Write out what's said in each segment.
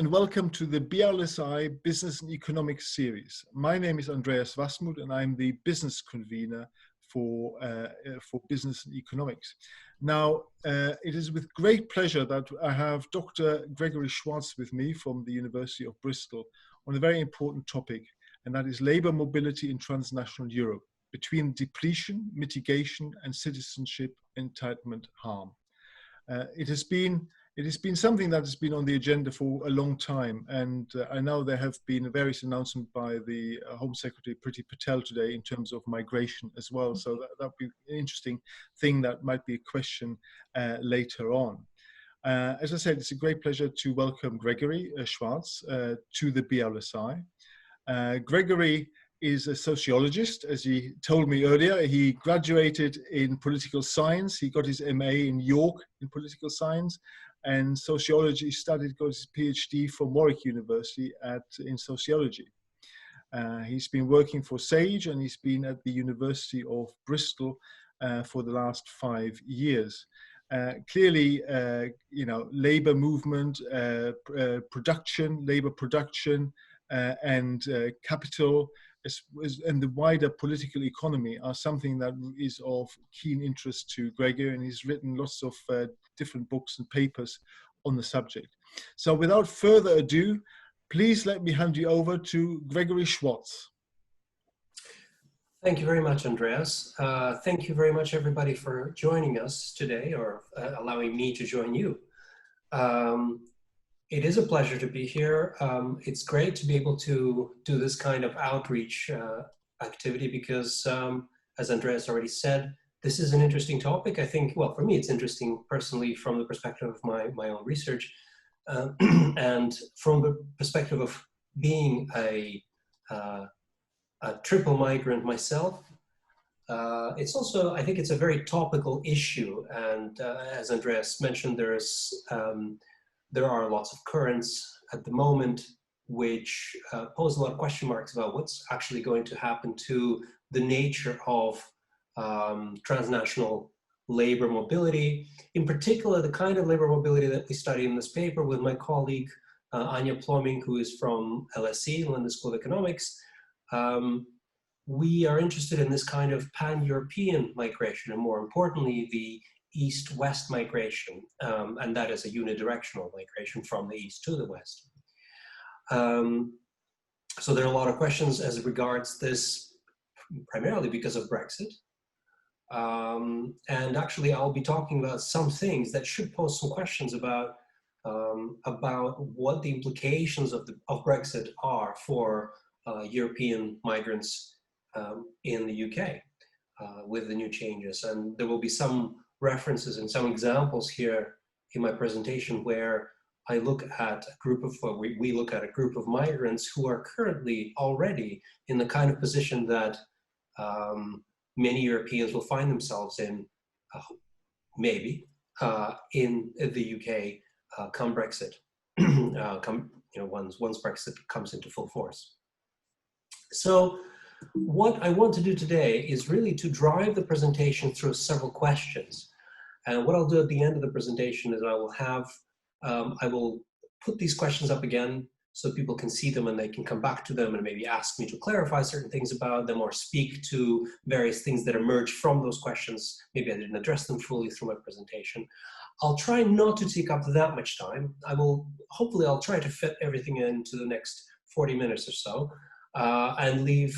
and welcome to the BLSI Business and Economics series. My name is Andreas Wasmuth and I'm the business convener for business and economics. Now, it is with great pleasure that I have Dr. Gregory Schwartz with me from the University of Bristol on a very important topic, and that is labor mobility in transnational Europe between depletion, mitigation, and citizenship entitlement harm. It has been something that has been on the agenda for a long time, and I know there have been various announcements by the Home Secretary Priti Patel today in terms of migration as well, so that would be an interesting thing that might be a question later on. As I said, it's a great pleasure to welcome Gregory Schwartz to the BLSI. Gregory is a sociologist, as he told me earlier. He graduated in political science. He got his MA in York in political science, and sociology studied, got his PhD from Warwick University in sociology. He's been working for SAGE, and he's been at the University of Bristol for the last 5 years. Clearly, labor movement, labor production, and capital, and the wider political economy are something that is of keen interest to Gregory, and he's written lots of different books and papers on the subject. So without further ado, please let me hand you over to Gregory Schwartz. Thank you very much, Andreas. Thank you very much, everybody, for joining us today, or allowing me to join you. It is a pleasure to be here. It's great to be able to do this kind of outreach activity because, as Andreas already said, this is an interesting topic. I think, well, for me, it's interesting personally from the perspective of my own research and from the perspective of being a triple migrant myself. It's also, I think it's a very topical issue. And as Andreas mentioned, there are lots of currents at the moment which pose a lot of question marks about what's actually going to happen to the nature of transnational labor mobility. In particular, the kind of labor mobility that we study in this paper with my colleague Anja Plomming, who is from LSE, London School of Economics. We are interested in this kind of pan-European migration, and more importantly, the east-west migration, and that is a unidirectional migration from the east to the west. So there are a lot of questions as regards this, primarily because of Brexit. And actually, I'll be talking about some things that should pose some questions about what the implications of Brexit are for European migrants in the UK with the new changes. And there will be some references and some examples here in my presentation where I look at a group of, we look at a group of migrants who are currently already in the kind of position that many Europeans will find themselves in, maybe, in the UK come Brexit, once Brexit comes into full force. So what I want to do today is really to drive the presentation through several questions. And what I'll do at the end of the presentation is I will put these questions up again so people can see them and they can come back to them and maybe ask me to clarify certain things about them or speak to various things that emerge from those questions. Maybe I didn't address them fully through my presentation. I'll try not to take up that much time. Hopefully I'll try to fit everything into the next 40 minutes or so and leave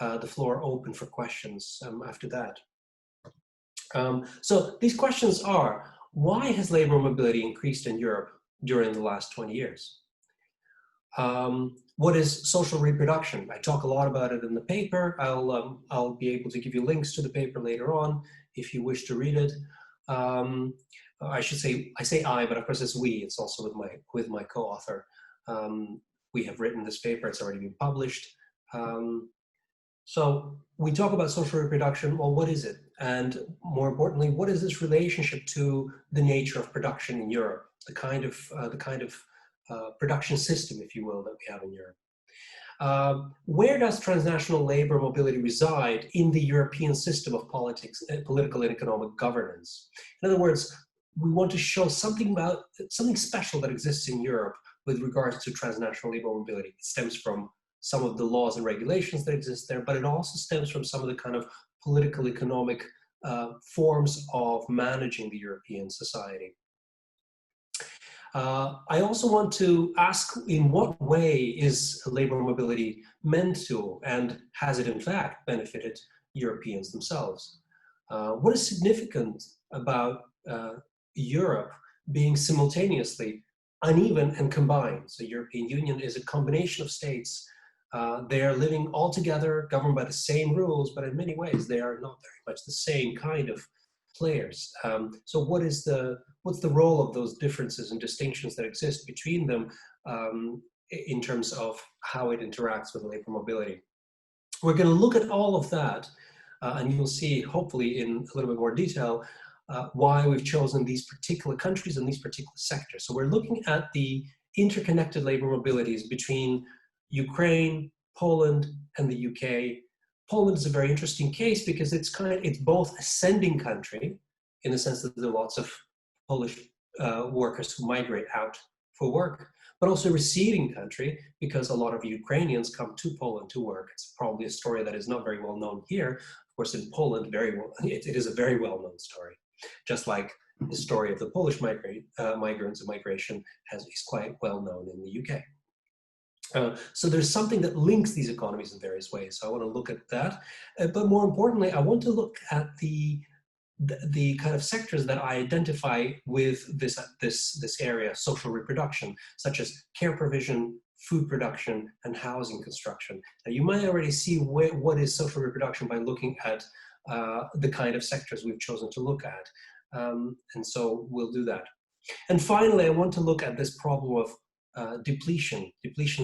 the floor open for questions after that. So these questions are, why has labor mobility increased in Europe during the last 20 years? What is social reproduction? I talk a lot about it in the paper. I'll be able to give you links to the paper later on if you wish to read it. I should say, I say I, but of course it's we. It's also with my co-author. We have written this paper. It's already been published. So we talk about social reproduction. Well, what is it? And more importantly, what is this relationship to the nature of production in Europe? The kind of production system, if you will, that we have in Europe. Where does transnational labor mobility reside in the European system of political and economic governance? In other words, we want to show something special that exists in Europe with regards to transnational labor mobility. It stems from some of the laws and regulations that exist there, but it also stems from some of the kind of political, economic forms of managing the European society. I also want to ask, in what way is labor mobility meant to, and has it in fact benefited Europeans themselves? What is significant about Europe being simultaneously uneven and combined? So European Union is a combination of states. They are living all together, governed by the same rules, but in many ways they are not very much the same kind of players. So what's the role of those differences and distinctions that exist between them in terms of how it interacts with labor mobility? We're going to look at all of that, and you'll see, hopefully, in a little bit more detail, why we've chosen these particular countries and these particular sectors. So we're looking at the interconnected labor mobilities between Ukraine, Poland, and the UK. Poland is a very interesting case because it's both a sending country, in the sense that there are lots of Polish workers who migrate out for work, but also a receiving country because a lot of Ukrainians come to Poland to work. It's probably a story that is not very well known here. Of course, in Poland, it is a very well-known story. Just like the story of the Polish migrants and migration is quite well known in the UK. So there's something that links these economies in various ways. So I want to look at that. But more importantly, I want to look at the kind of sectors that I identify with this area, social reproduction, such as care provision, food production, and housing construction. Now, you might already see what is social reproduction by looking at the kind of sectors we've chosen to look at. And so we'll do that. And finally, I want to look at this problem of depletion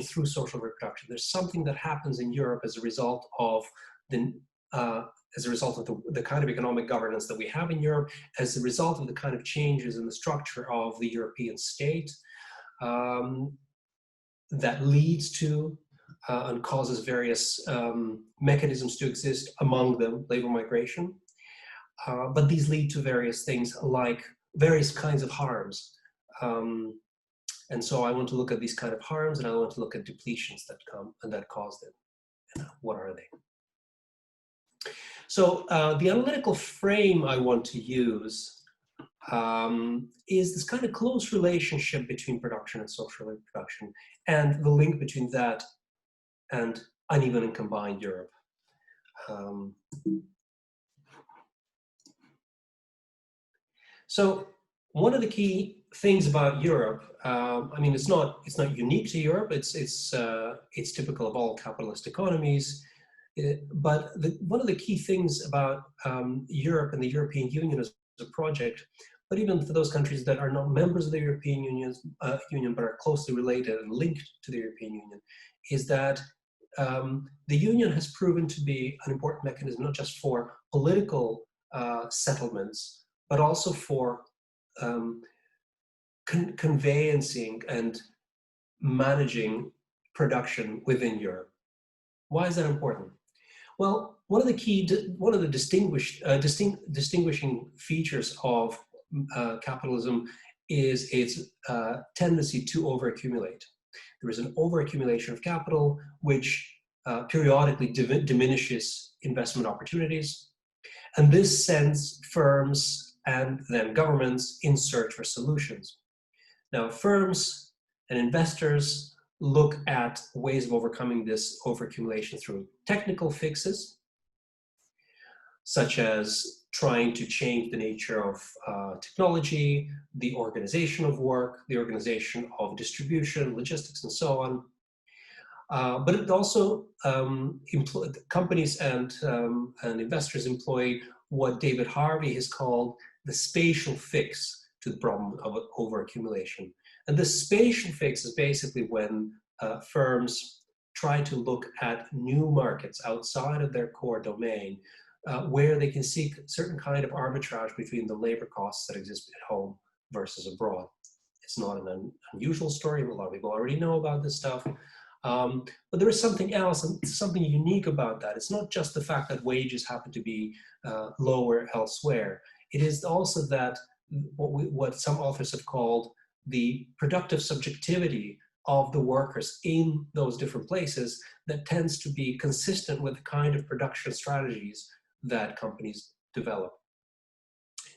through social reproduction. There's something that happens in Europe as a result of the kind of economic governance that we have in Europe, as a result of the kind of changes in the structure of the European state that leads to and causes various mechanisms to exist, among them labor migration. But these lead to various things like various kinds of harms. And so I want to look at these kind of harms, and I want to look at depletions that come and that cause them. And what are they? So the analytical frame I want to use is this kind of close relationship between production and social reproduction, and the link between that and uneven and combined Europe. So one of the key things about Europe, I mean, it's not unique to Europe. It's typical of all capitalist economies. But one of the key things about Europe and the European Union as a project, but even for those countries that are not members of the European Union but are closely related and linked to the European Union, is that the Union has proven to be an important mechanism, not just for political settlements, but also for conveyancing and managing production within Europe. Why is that important? Well, one of the distinguishing features of capitalism is its tendency to overaccumulate. There is an overaccumulation of capital, which periodically diminishes investment opportunities, and this sends firms and then governments in search for solutions. Now, firms and investors look at ways of overcoming this overaccumulation through technical fixes, such as trying to change the nature of technology, the organization of work, the organization of distribution, logistics, and so on. But it also, companies and investors employ what David Harvey has called the spatial fix to the problem of overaccumulation. And the spatial fix is basically when firms try to look at new markets outside of their core domain, where they can seek certain kind of arbitrage between the labor costs that exist at home versus abroad. It's not an unusual story. A lot of people already know about this stuff. But there is something else, and something unique about that. It's not just the fact that wages happen to be lower elsewhere. It is also that what some authors have called the productive subjectivity of the workers in those different places that tends to be consistent with the kind of production strategies that companies develop.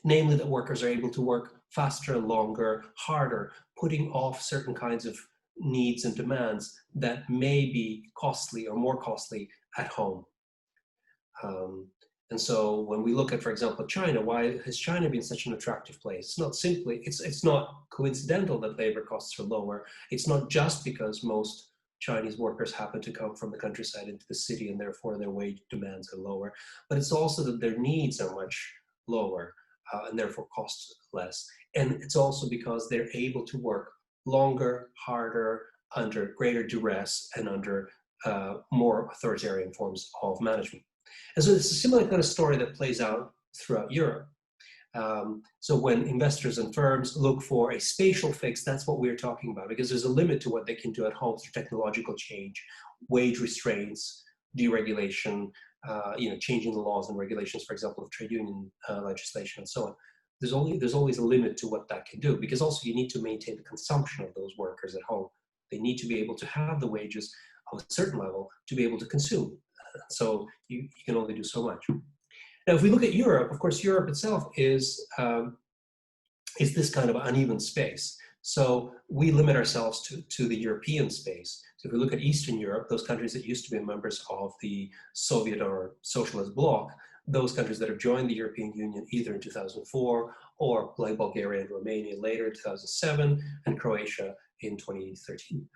Namely, that workers are able to work faster, longer, harder, putting off certain kinds of needs and demands that may be costly or more costly at home. And so when we look at, for example, China, why has China been such an attractive place? It's not simply, it's not coincidental that labor costs are lower. It's not just because most Chinese workers happen to come from the countryside into the city and therefore their wage demands are lower, but it's also that their needs are much lower and therefore cost less. And it's also because they're able to work longer, harder, under greater duress and under more authoritarian forms of management. And so it's a similar kind of story that plays out throughout Europe. So when investors and firms look for a spatial fix, that's what we're talking about, because there's a limit to what they can do at home through technological change, wage restraints, deregulation, changing the laws and regulations, for example, of trade union legislation and so on. There's always a limit to what that can do, because also you need to maintain the consumption of those workers at home. They need to be able to have the wages of a certain level to be able to consume. So you can only do so much. Now, if we look at Europe, of course, Europe itself is this kind of uneven space. So we limit ourselves to the European space. So if we look at Eastern Europe, those countries that used to be members of the Soviet or socialist bloc, those countries that have joined the European Union either in 2004 or like Bulgaria and Romania later in 2007 and Croatia in 2013,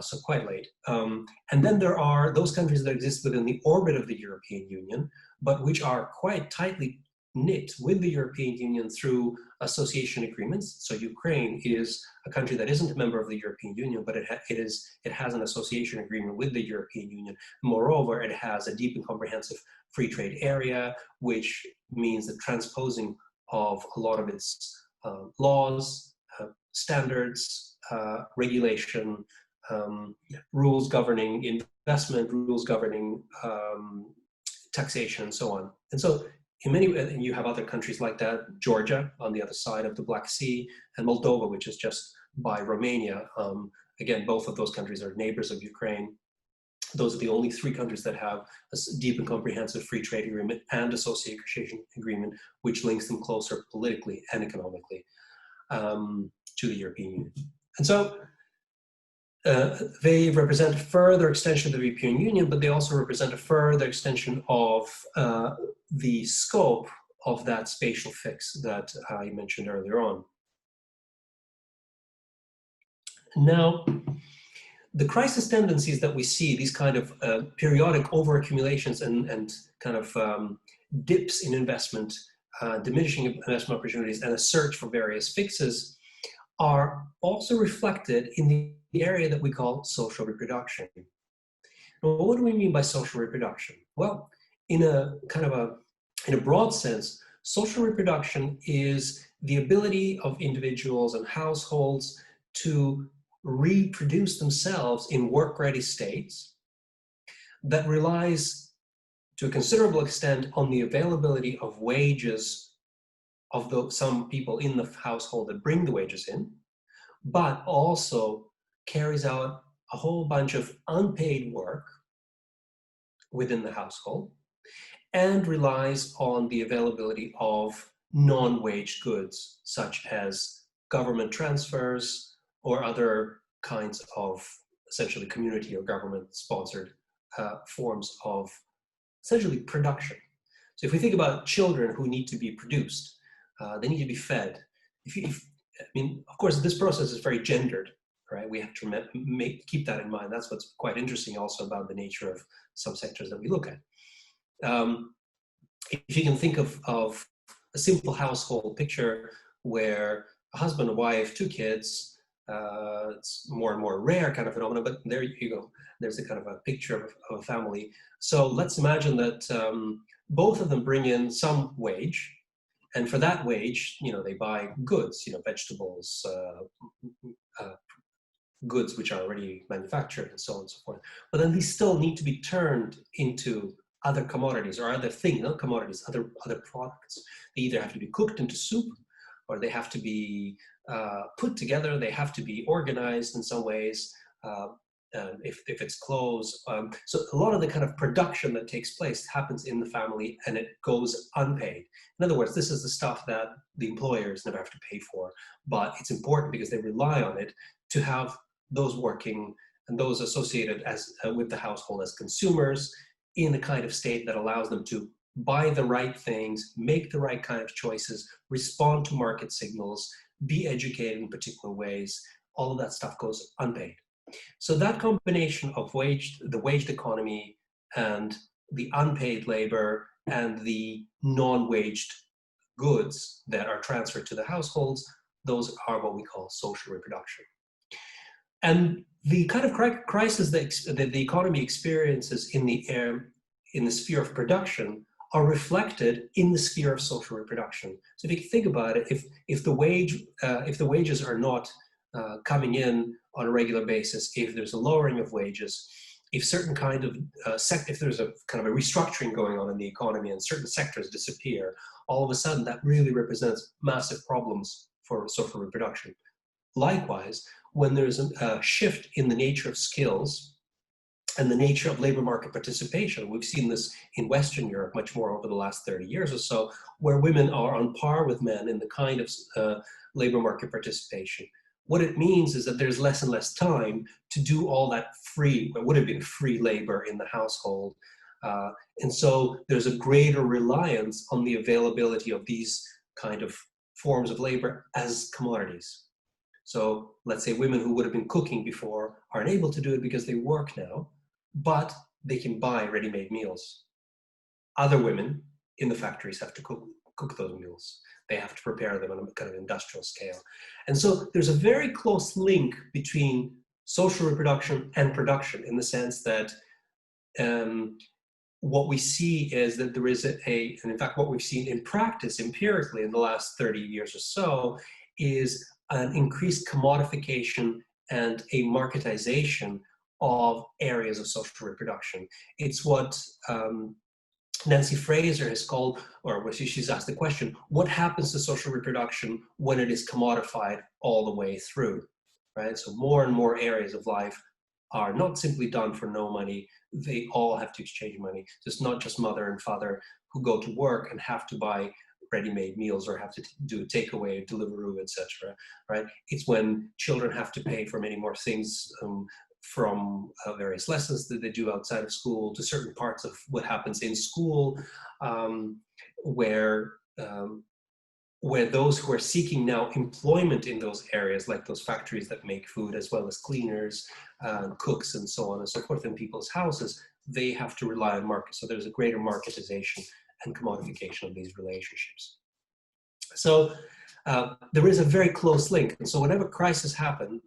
so quite late. And then there are those countries that exist within the orbit of the European Union, but which are quite tightly knit with the European Union through association agreements. So Ukraine is a country that isn't a member of the European Union, but it has an association agreement with the European Union. Moreover, it has a deep and comprehensive free trade area, which means the transposing of a lot of its laws, standards, regulation, rules governing investment, rules governing taxation, and so on. And so in many ways, you have other countries like that, Georgia on the other side of the Black Sea, and Moldova, which is just by Romania. Again, both of those countries are neighbors of Ukraine. Those are the only three countries that have a deep and comprehensive free trade agreement and association agreement, which links them closer politically and economically to the European Union. And so they represent a further extension of the European Union, but they also represent a further extension of the scope of that spatial fix that I mentioned earlier on. Now, the crisis tendencies that we see, these kind of periodic overaccumulations and kind of dips in investment, diminishing investment opportunities, and a search for various fixes are also reflected in the area that we call social reproduction. Now, what do we mean by social reproduction? Well, in a broad sense, social reproduction is the ability of individuals and households to reproduce themselves in work-ready states that relies to a considerable extent on the availability of wages of some people in the household that bring the wages in, but also carries out a whole bunch of unpaid work within the household and relies on the availability of non-wage goods, such as government transfers or other kinds of essentially community or government-sponsored forms of essentially production. So if we think about children who need to be produced, they need to be fed. Of course, this process is very gendered, right? We have to keep that in mind. That's what's quite interesting also about the nature of some sectors that we look at. If you can think of a simple household picture where a husband, a wife, two kids, it's more and more rare kind of phenomenon, but there you go. There's a kind of a picture of a family. So let's imagine that both of them bring in some wage, and for that wage, they buy goods, vegetables, goods which are already manufactured, and so on and so forth. But then these still need to be turned into other commodities or other things, not commodities, other products. They either have to be cooked into soup, or they have to be put together, they have to be organized in some ways, if it's clothes. So a lot of the kind of production that takes place happens in the family and it goes unpaid. In other words, this is the stuff that the employers never have to pay for, but it's important because they rely on it to have those working and those associated as with the household as consumers in the kind of state that allows them to buy the right things, make the right kind of choices, respond to market signals, be educated in particular ways. All of that stuff goes unpaid. So that combination of the waged economy and the unpaid labor and the non-waged goods that are transferred to the households, those are what we call social reproduction. And the kind of crisis that the economy experiences in the sphere of production are reflected in the sphere of social reproduction. So if you think about it, if the wages are not coming in on a regular basis, if there's a lowering of wages, if certain kind of if there's a kind of a restructuring going on in the economy and certain sectors disappear, all of a sudden that really represents massive problems for social reproduction. Likewise, when there's a shift in the nature of skills and the nature of labor market participation, we've seen this in Western Europe much more over the last 30 years or so, where women are on par with men in the kind of labor market participation. What it means is that there's less and less time to do all that what would have been free labor in the household. And so there's a greater reliance on the availability of these kind of forms of labor as commodities. So let's say women who would have been cooking before are unable to do it because they work now, but they can buy ready-made meals. Other women in the factories have to cook those meals. They have to prepare them on a kind of industrial scale. And so there's a very close link between social reproduction and production, in the sense that what we see is that there is and in fact what we've seen in practice empirically in the last 30 years or so is an increased commodification and a marketization of areas of social reproduction. It's what Nancy Fraser has called, or she's asked the question, what happens to social reproduction when it is commodified all the way through, right? So more and more areas of life are not simply done for no money, they all have to exchange money. So it's not just mother and father who go to work and have to buy ready-made meals or have to do a takeaway, Deliveroo, etc. Right? It's when children have to pay for many more things, from various lessons that they do outside of school to certain parts of what happens in school, where those who are seeking now employment in those areas, like those factories that make food, as well as cleaners, cooks, and so on and so forth in people's houses, they have to rely on markets. So there's a greater marketization and commodification of these relationships. So there is a very close link. And so whenever crises happen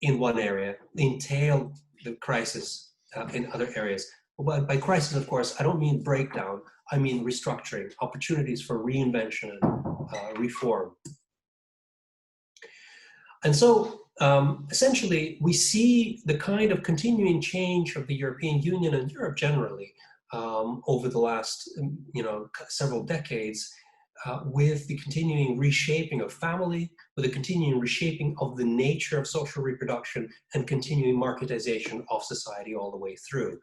in one area, they entail the crisis in other areas. But by crisis, of course, I don't mean breakdown, I mean restructuring, opportunities for reinvention and reform. And so essentially, we see the kind of continuing change of the European Union and Europe generally over the last several decades, with the continuing reshaping of family, with the continuing reshaping of the nature of social reproduction, and continuing marketization of society all the way through,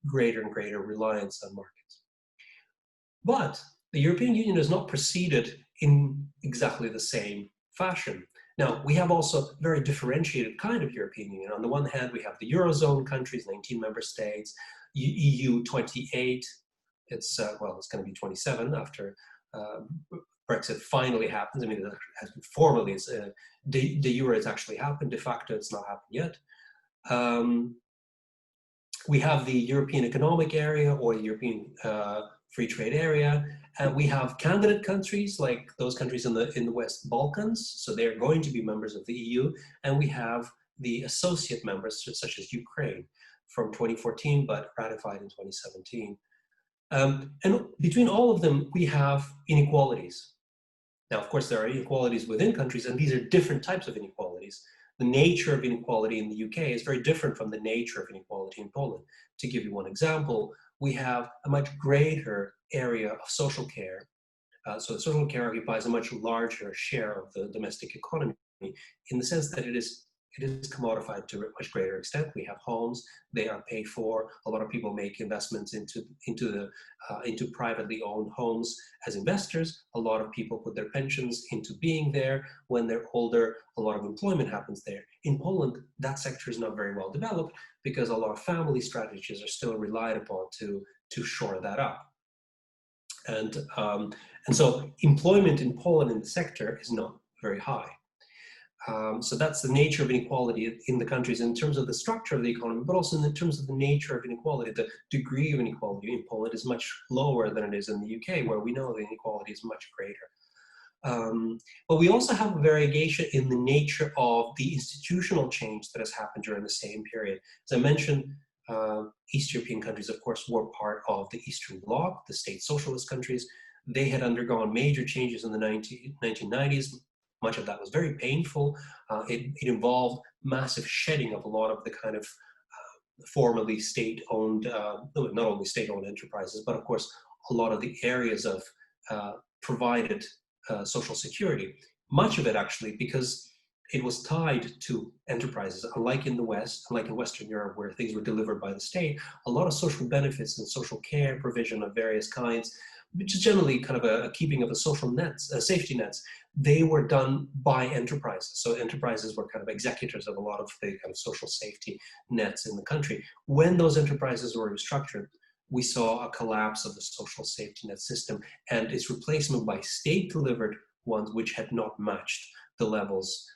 greater and greater reliance on markets. But the European Union has not proceeded in exactly the same fashion. Now, we have also a very differentiated kind of European Union. On the one hand, we have the Eurozone countries, 19 member states, EU 28, it's going to be 27 after Brexit finally happens. I mean, it has been formally, de jure it's actually happened, de facto it's not happened yet. We have the European Economic Area, or the European Free Trade Area, and we have candidate countries like those countries in the West Balkans, so they're going to be members of the EU, and we have the associate members such as Ukraine from 2014 but ratified in 2017. And between all of them, we have inequalities. Now, of course, there are inequalities within countries, and these are different types of inequalities. The nature of inequality in the UK is very different from the nature of inequality in Poland. To give you one example, we have a much greater area of social care So social care occupies a much larger share of the domestic economy in the sense that it is commodified to a much greater extent. We have homes; they are paid for. A lot of people make investments into privately owned homes as investors. A lot of people put their pensions into being there. When they're older, a lot of employment happens there. In Poland, that sector is not very well developed because a lot of family strategies are still relied upon to shore that up. And so employment in Poland in the sector is not very high. So that's the nature of inequality in the countries in terms of the structure of the economy, but also in terms of the nature of inequality. The degree of inequality in Poland is much lower than it is in the UK, where we know the inequality is much greater. But we also have a variegation in the nature of the institutional change that has happened during the same period. As I mentioned, East European countries, of course, were part of the Eastern Bloc, the state socialist countries. They had undergone major changes in the 1990s. Much of that was very painful. It involved massive shedding of a lot of the kind of formerly state-owned, not only state-owned enterprises, but of course, a lot of the areas of provided social security. Much of it actually, because it was tied to enterprises. Unlike in the West, unlike in Western Europe, where things were delivered by the state, a lot of social benefits and social care provision of various kinds, which is generally kind of a keeping of the social nets, safety nets, they were done by enterprises. So enterprises were kind of executors of a lot of the kind of social safety nets in the country. When those enterprises were restructured, we saw a collapse of the social safety net system and its replacement by state-delivered ones which had not matched the levels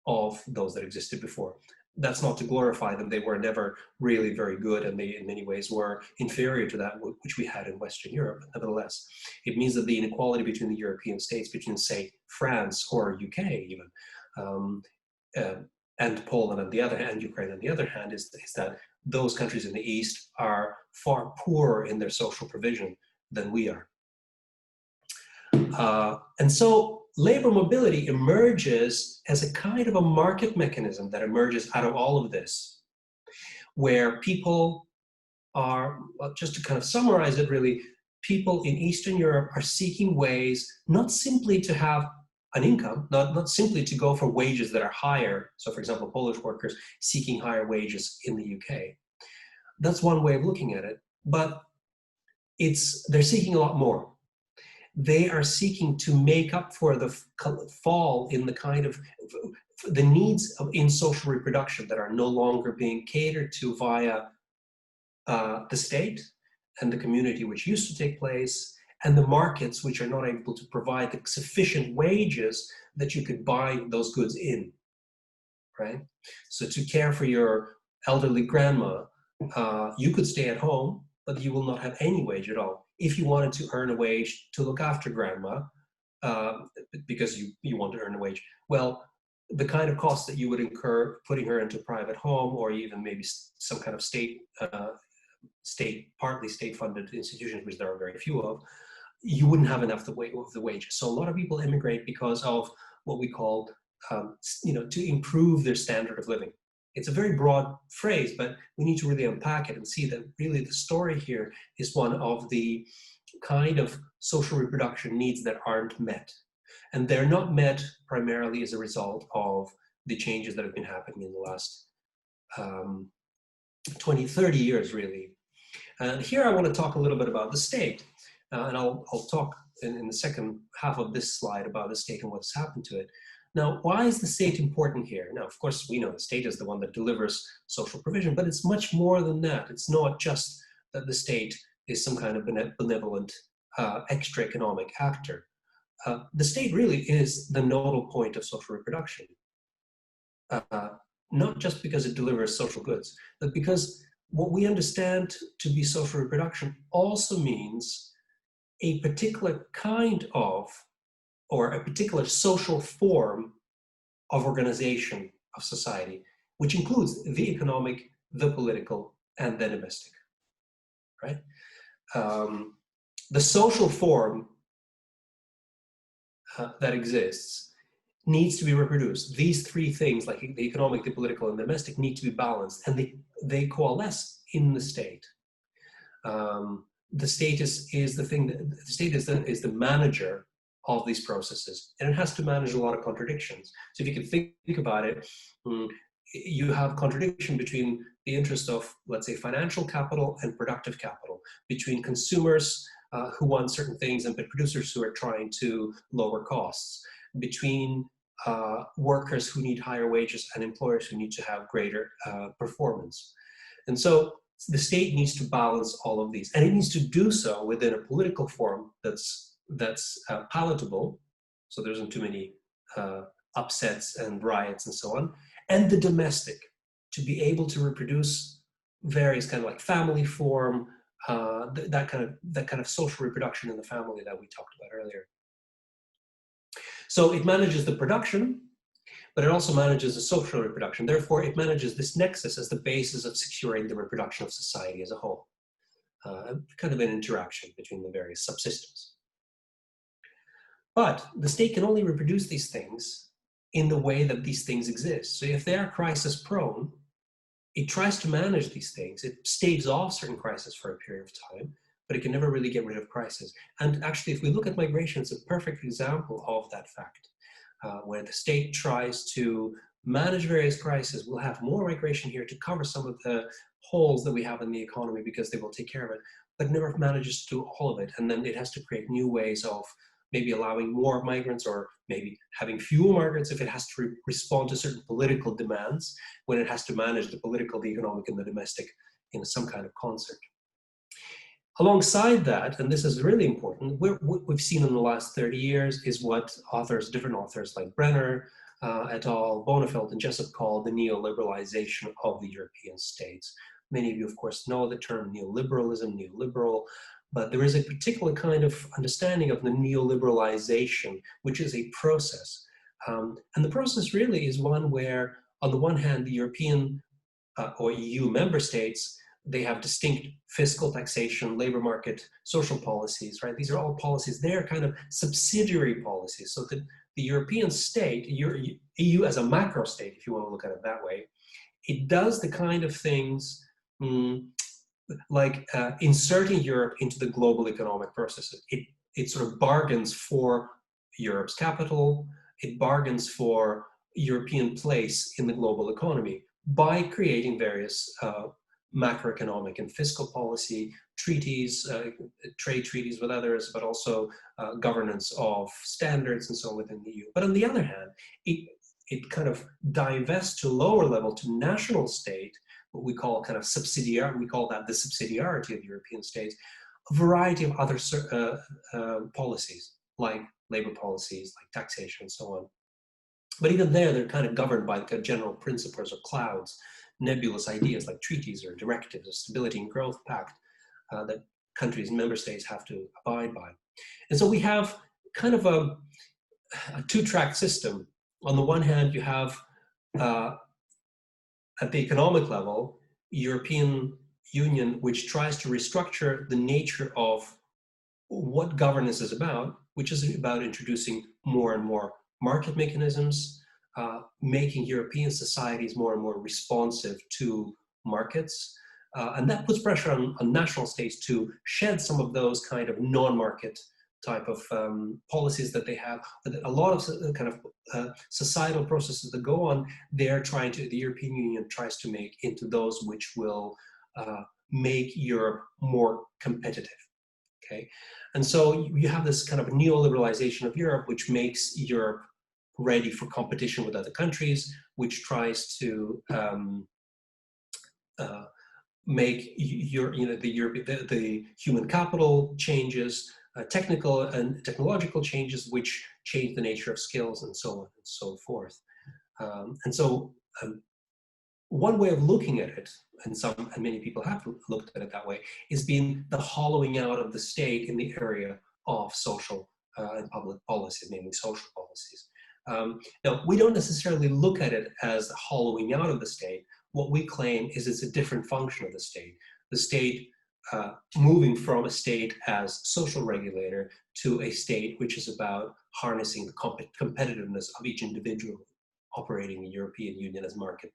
of those that existed before. That's not to glorify them. They were never really very good, and they in many ways were inferior to that which we had in Western Europe. Nevertheless, it means that the inequality between the European states, between, say, France or UK even, and Poland on the other hand, Ukraine on the other hand, is that those countries in the East are far poorer in their social provision than we are. And so labor mobility emerges as a kind of a market mechanism that emerges out of all of this, where people are, well, just to kind of summarize it really, people in Eastern Europe are seeking ways not simply to have an income, not simply to go for wages that are higher. So for example, Polish workers seeking higher wages in the UK. That's one way of looking at it, but they're seeking a lot more. They are seeking to make up for the fall in the kind of the needs in social reproduction that are no longer being catered to via the state and the community which used to take place, and the markets which are not able to provide the sufficient wages that you could buy those goods in, right? So to care for your elderly grandma, you could stay at home, but you will not have any wage at all. If you wanted to earn a wage to look after grandma, because you want to earn a wage, well, the kind of costs that you would incur putting her into a private home, or even maybe some kind of partly state-funded institutions, which there are very few of, you wouldn't have enough of the wages. So a lot of people immigrate because of what we call, to improve their standard of living. It's a very broad phrase, but we need to really unpack it and see that really the story here is one of the kind of social reproduction needs that aren't met. And they're not met primarily as a result of the changes that have been happening in the last 20, 30 years, really. And here I want to talk a little bit about the state. And I'll talk in the second half of this slide about the state and what's happened to it. Now, why is the state important here? Now, of course, we know the state is the one that delivers social provision, but it's much more than that. It's not just that the state is some kind of benevolent extra economic actor. The state really is the nodal point of social reproduction. Not just because it delivers social goods, but because what we understand to be social reproduction also means a particular kind of, or a particular social form of organization of society, which includes the economic, the political, and the domestic, right? The social form that exists needs to be reproduced. These three things, like the economic, the political, and the domestic, need to be balanced, and they coalesce in the state. The state is the thing that the state is the manager of these processes, and it has to manage a lot of contradictions. So if you can think about it, you have contradiction between the interest of, let's say, financial capital and productive capital, between consumers who want certain things and producers who are trying to lower costs, between workers who need higher wages and employers who need to have greater performance. And so the state needs to balance all of these, and it needs to do so within a political form that's palatable, so there isn't too many upsets and riots and so on, and the domestic, to be able to reproduce various kind of like family form, that kind of social reproduction in the family that we talked about earlier. So it manages the production, but it also manages the social reproduction. Therefore, it manages this nexus as the basis of securing the reproduction of society as a whole. Kind of an interaction between the various subsystems. But the state can only reproduce these things in the way that these things exist. So if they are crisis prone, it tries to manage these things. It staves off certain crises for a period of time, but it can never really get rid of crisis. And actually, if we look at migration, it's a perfect example of that fact. Where the state tries to manage various crises, we'll have more migration here to cover some of the holes that we have in the economy because they will take care of it, but never manages to do all of it. And then it has to create new ways of maybe allowing more migrants, or maybe having fewer migrants if it has to respond to certain political demands, when it has to manage the political, the economic, and the domestic in some kind of concert. Alongside that, and this is really important, what we've seen in the last 30 years is what different authors like Brenner et al., Bonafelt and Jessup call the neoliberalization of the European states. Many of you, of course, know the term neoliberalism, neoliberal, but there is a particular kind of understanding of the neoliberalization, which is a process. And the process really is one where, on the one hand, the European or EU member states, they have distinct fiscal, taxation, labor market, social policies, right? These are all policies. They're kind of subsidiary policies. So the European state, EU as a macro state, if you want to look at it that way, it does the kind of things like inserting Europe into the global economic processes. It sort of bargains for Europe's capital. It bargains for European place in the global economy by creating various macroeconomic and fiscal policy treaties, trade treaties with others, but also governance of standards and so on within the EU. But on the other hand, it kind of divests to lower level, to national state, what we call kind of subsidiary, we call that the subsidiarity of European states, a variety of other policies, like labor policies, like taxation and so on. But even there, they're kind of governed by the general principles or clouds, nebulous ideas like treaties or directives, a stability and growth pact that countries and member states have to abide by. And so we have kind of a two-track system. On the one hand, you have at the economic level, European Union, which tries to restructure the nature of what governance is about, which is about introducing more and more market mechanisms, making European societies more and more responsive to markets. And that puts pressure on national states to shed some of those kind of non-market type of policies that they have. A lot of kind of societal processes that go on, the European Union tries to make into those which will make Europe more competitive. Okay, and so you have this kind of neoliberalization of Europe, which makes Europe ready for competition with other countries, which tries to make the human capital changes, technical and technological changes, which change the nature of skills and so on and so forth. And so one way of looking at it, and many people have looked at it that way, is being the hollowing out of the state in the area of social and public policies, namely social policies. Now, we don't necessarily look at it as the hollowing out of the state. What we claim is it's a different function of the state. The state moving from a state as social regulator to a state which is about harnessing the competitiveness of each individual operating the European Union as market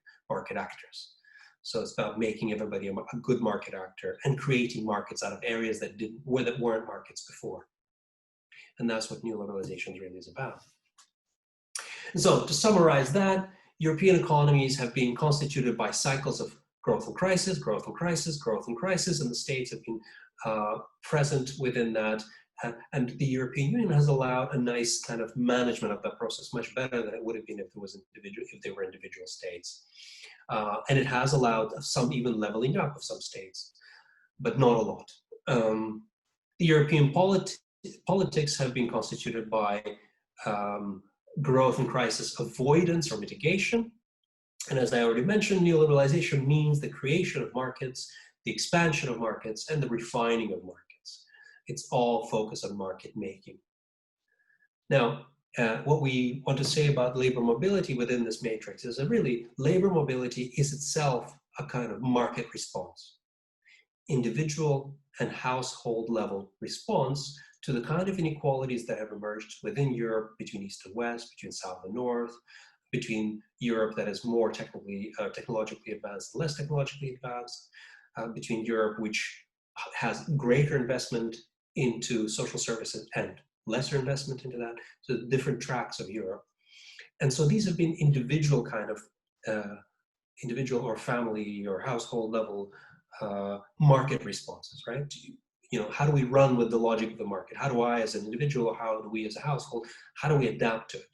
actors. So it's about making everybody a good market actor and creating markets out of areas that weren't markets before. And that's what neoliberalization really is about. And so to summarize that, European economies have been constituted by cycles of growth and crisis, growth and crisis, growth and crisis, and the states have been present within that. And the European Union has allowed a nice kind of management of that process, much better than it would have been if they were individual states. And it has allowed some even leveling up of some states, but not a lot. The European politics have been constituted by growth and crisis avoidance or mitigation. And as I already mentioned, neoliberalization means the creation of markets, the expansion of markets, and the refining of markets. It's all focused on market making. Now, what we want to say about labor mobility within this matrix is that really labor mobility is itself a kind of market response, individual and household level response to the kind of inequalities that have emerged within Europe between East and West, between South and North, between Europe that is more technologically advanced and less technologically advanced, between Europe which has greater investment into social services and lesser investment into that, so different tracks of Europe. And so these have been individual kind of, individual or family or household level market responses, right? You know, how do we run with the logic of the market? How do I as an individual, how do we as a household, how do we adapt to it?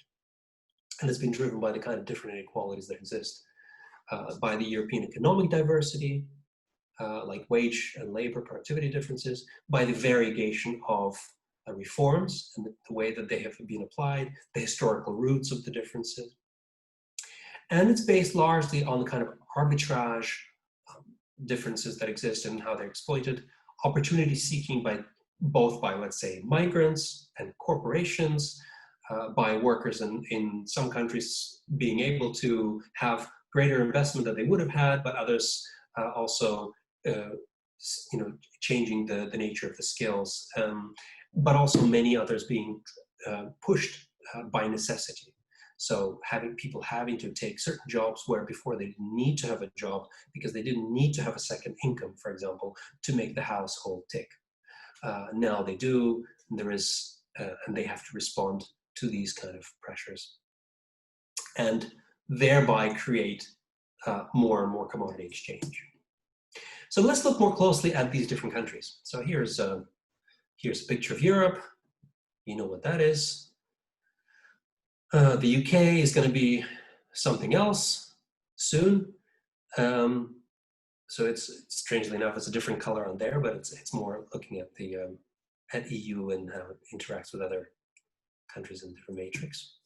And it's been driven by the kind of different inequalities that exist, by the European economic diversity, like wage and labor productivity differences, by the variegation of reforms and the way that they have been applied, the historical roots of the differences. And it's based largely on the kind of arbitrage differences that exist and how they're exploited, opportunity seeking by let's say, migrants and corporations, by workers in some countries being able to have greater investment than they would have had, but others also changing the nature of the skills, but also many others being pushed by necessity. So people having to take certain jobs where before they didn't need to have a job because they didn't need to have a second income, for example, to make the household tick. Now they do, and and they have to respond to these kind of pressures, and thereby create more and more commodity exchange. So let's look more closely at these different countries. So here's a picture of Europe. You know what that is. The UK is going to be something else soon. So it's strangely enough, it's a different color on there, but it's more looking at the at EU and how it interacts with other countries in the different matrix.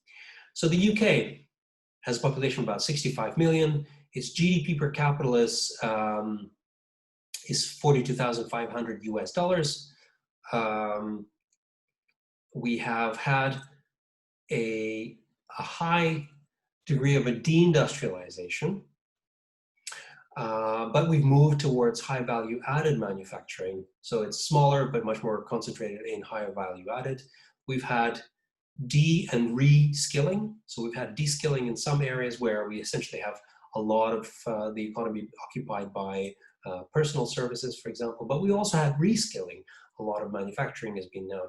So the UK has a population of about 65 million. Its GDP per capita is $42,500 US. We have had a high degree of a deindustrialization, but we've moved towards high value added manufacturing. So it's smaller, but much more concentrated in higher value added. We've had de and re-skilling. So we've had de-skilling in some areas where we essentially have a lot of the economy occupied by personal services, for example, but we also had re-skilling. A lot of manufacturing has been now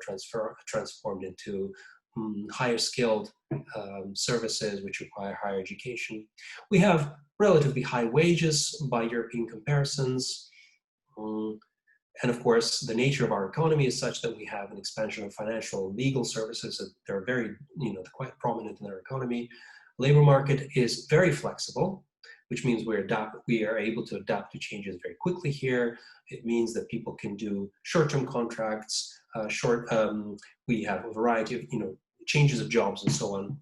transformed into higher skilled services which require higher education. We have relatively high wages by European comparisons. And of course, the nature of our economy is such that we have an expansion of financial and legal services that they're very, they're quite prominent in our economy. Labor market is very flexible, which means we are able to adapt to changes very quickly here. It means that people can do short-term contracts, we have a variety of, changes of jobs and so on.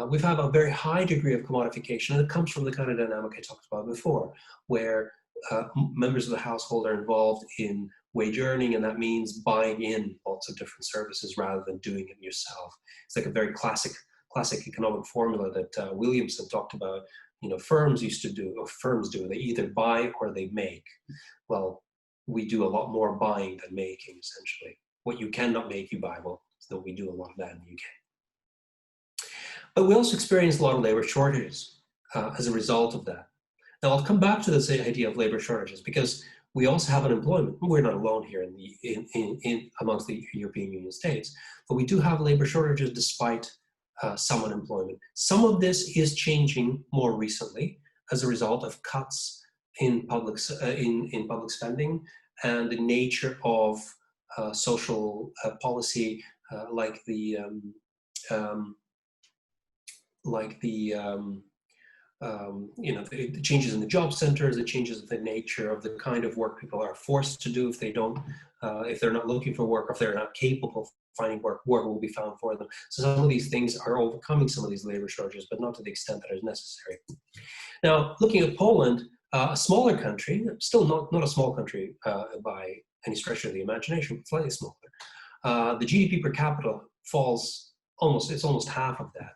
We've had a very high degree of commodification, and it comes from the kind of dynamic I talked about before, where members of the household are involved in wage earning, and that means buying in lots of different services rather than doing it yourself. It's like a very classic economic formula that Williamson talked about. Firms used to do, or firms do, they either buy or they make. Well, we do a lot more buying than making, essentially. What you cannot make, you buy. Well, so we do a lot of that in the UK. But we also experience a lot of labor shortages as a result of that. Now, I'll come back to this idea of labor shortages because We also have unemployment. We're not alone here amongst the European Union states, but we do have labor shortages despite some unemployment. Some of this is changing more recently as a result of cuts in public spending and the nature of social policy, like the changes in the job centers, the changes in the nature of the kind of work people are forced to do if they don't, if they're not looking for work, or if they're not capable of finding work, work will be found for them. So some of these things are overcoming some of these labor shortages, but not to the extent that is necessary. Now, looking at Poland, a smaller country, still not a small country by any stretch of the imagination, but slightly smaller. The GDP per capita falls it's almost half of that.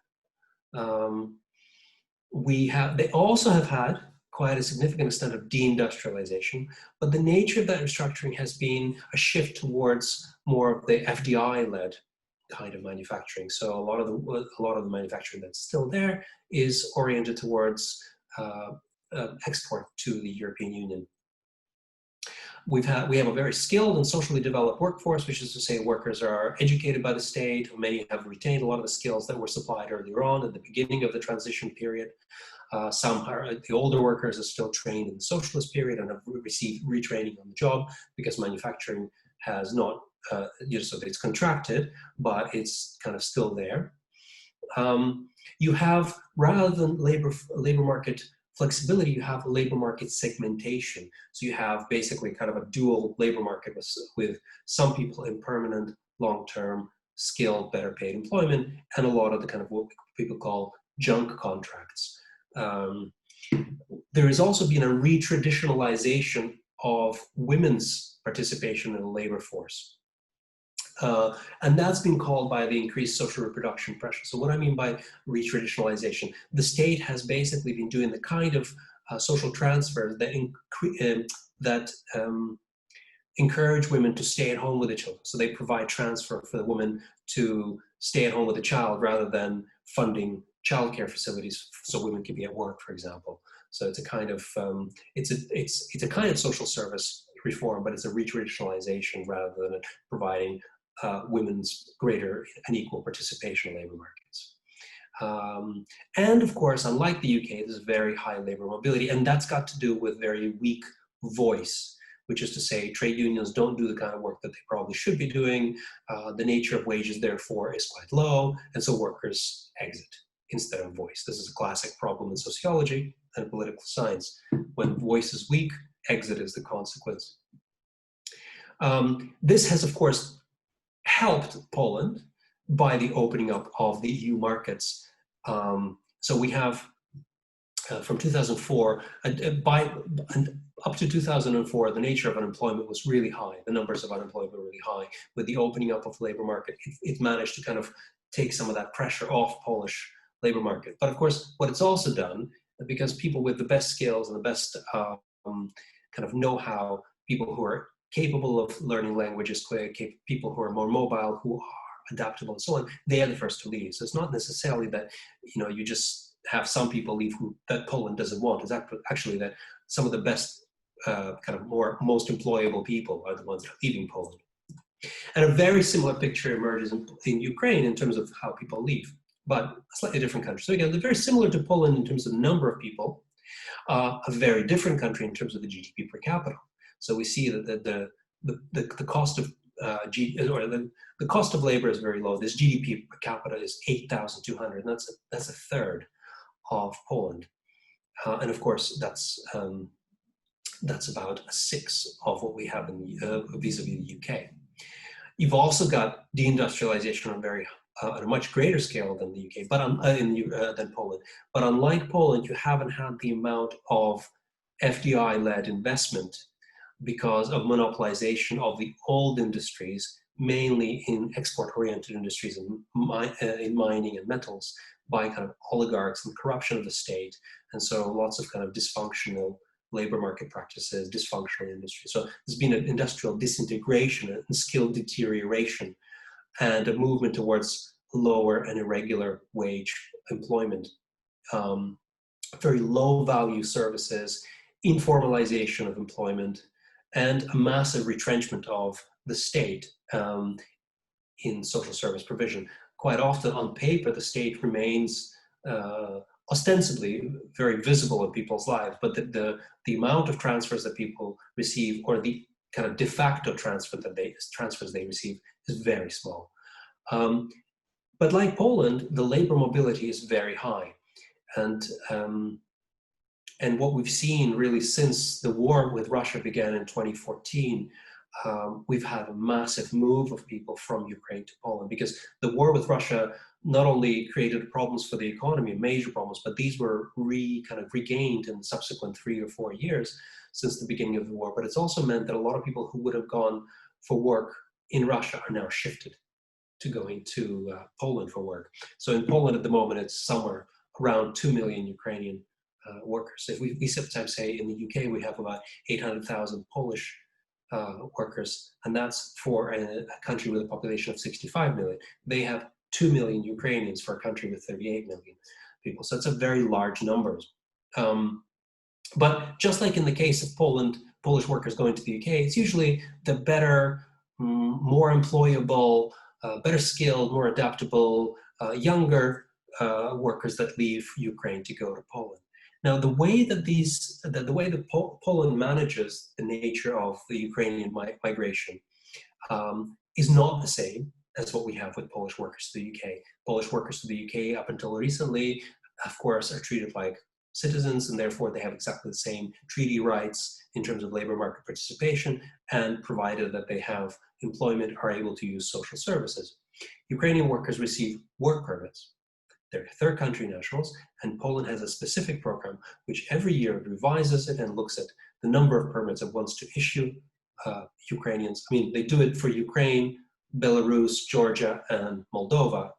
They also have had quite a significant extent of deindustrialization, but the nature of that restructuring has been a shift towards more of the FDI-led kind of manufacturing. So a lot of the manufacturing that's still there is oriented towards export to the European Union. We have a very skilled and socially developed workforce, which is to say workers are educated by the state. Many have retained a lot of the skills that were supplied earlier on at the beginning of the transition period. The older workers are still trained in the socialist period and have received retraining on the job because manufacturing has not, so it's contracted, but it's kind of still there. You have, rather than labor market flexibility, you have labor market segmentation. So you have basically kind of a dual labor market with some people in permanent, long-term, skilled, better paid employment, and a lot of the kind of what people call junk contracts. There has also been a retraditionalization of women's participation in the labor force. And that's been called by the increased social reproduction pressure. So what I mean by retraditionalization, the state has basically been doing the kind of social transfers that encourage women to stay at home with the children. So they provide transfer for the woman to stay at home with the child rather than funding childcare facilities so women can be at work, for example. So it's a kind of it's a kind of social service reform, but it's a retraditionalization rather than providing women's greater and equal participation in labor markets. And of course, unlike the UK, there's very high labor mobility, and that's got to do with very weak voice, which is to say trade unions don't do the kind of work that they probably should be doing. The nature of wages, therefore, is quite low, and so workers exit instead of voice. This is a classic problem in sociology and political science. When voice is weak, exit is the consequence. This has, of course, helped Poland by the opening up of the EU markets. So we have from 2004 up to 2004, the nature of unemployment was really high. The numbers of unemployment were really high. With the opening up of the labor market, it managed to kind of take some of that pressure off Polish labor market. But of course, what it's also done, because people with the best skills and the best kind of know-how, people who are capable of learning languages quick, people who are more mobile, who are adaptable and so on, they are the first to leave. So it's not necessarily that, you just have some people leave that Poland doesn't want. It's actually that some of the best kind of most employable people are the ones that are leaving Poland. And a very similar picture emerges in Ukraine in terms of how people leave, but a slightly different country. So again, they're very similar to Poland in terms of the number of people, a very different country in terms of the GDP per capita. So we see that the cost of the cost of labor is very low. This GDP per capita is 8,200, and that's a third of Poland, and of course that's about a sixth of what we have in vis-a-vis the UK. You've also got deindustrialization on a much greater scale than the UK, than Poland. But unlike Poland, you haven't had the amount of FDI-led investment because of monopolization of the old industries, mainly in export-oriented industries in mining and metals, by kind of oligarchs and corruption of the state. And so lots of kind of dysfunctional labor market practices, dysfunctional industry. So there's been an industrial disintegration and skill deterioration and a movement towards lower and irregular wage employment, very low value services, informalization of employment, and a massive retrenchment of the state in social service provision. Quite often on paper, the state remains ostensibly very visible in people's lives, but the amount of transfers that people receive, or the kind of de facto transfers they receive, is very small. But like Poland, the labor mobility is very high. And what we've seen really since the war with Russia began in 2014, we've had a massive move of people from Ukraine to Poland, because the war with Russia not only created problems for the economy, major problems, but these were kind of regained in the subsequent 3 or 4 years since the beginning of the war. But it's also meant that a lot of people who would have gone for work in Russia are now shifted to going to Poland for work. So in Poland at the moment, it's somewhere around 2 million Ukrainian workers. If we sometimes say in the UK, we have about 800,000 Polish workers, and that's for a country with a population of 65 million. They have 2 million Ukrainians for a country with 38 million people. So it's a very large number. But just like in the case of Poland, Polish workers going to the UK, it's usually the better, more employable, better skilled, more adaptable, younger workers that leave Ukraine to go to Poland. Now, the way that Poland manages the nature of the Ukrainian migration is not the same as what we have with Polish workers to the UK. Polish workers to the UK, up until recently, of course, are treated like citizens, and therefore they have exactly the same treaty rights in terms of labor market participation, and provided that they have employment, are able to use social services. Ukrainian workers receive work permits. They're third country nationals, and Poland has a specific program which every year revises it and looks at the number of permits it wants to issue Ukrainians. I mean, they do it for Ukraine, Belarus, Georgia, and Moldova,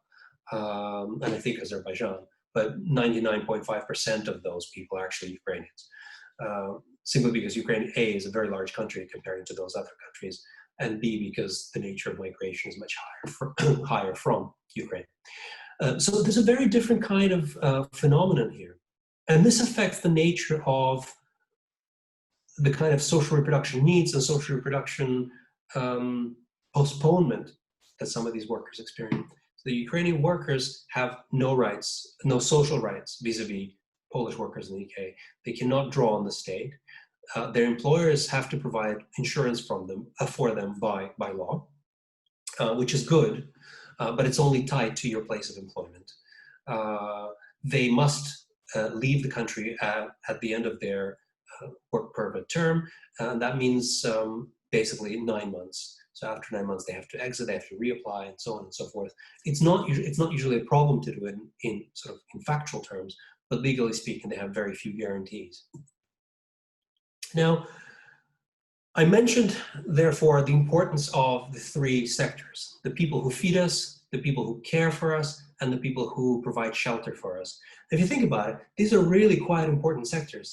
and I think Azerbaijan, but 99.5% of those people are actually Ukrainians, simply because Ukraine, A, is a very large country compared to those other countries, and B, because the nature of migration is much higher from Ukraine. So there's a very different kind of phenomenon here. And this affects the nature of the kind of social reproduction needs and social reproduction postponement that some of these workers experience. So the Ukrainian workers have no rights, no social rights vis-a-vis Polish workers in the UK. They cannot draw on the state. Their employers have to provide insurance for them by law, which is good. But it's only tied to your place of employment. They must leave the country at the end of their work permit term, and that means basically 9 months. So after 9 months, they have to exit, they have to reapply, and so on and so forth. It's not usually a problem to do it in sort of in factual terms, but legally speaking, they have very few guarantees. Now, I mentioned, therefore, the importance of the 3 sectors: the people who feed us, the people who care for us, and the people who provide shelter for us. If you think about it, these are really quite important sectors.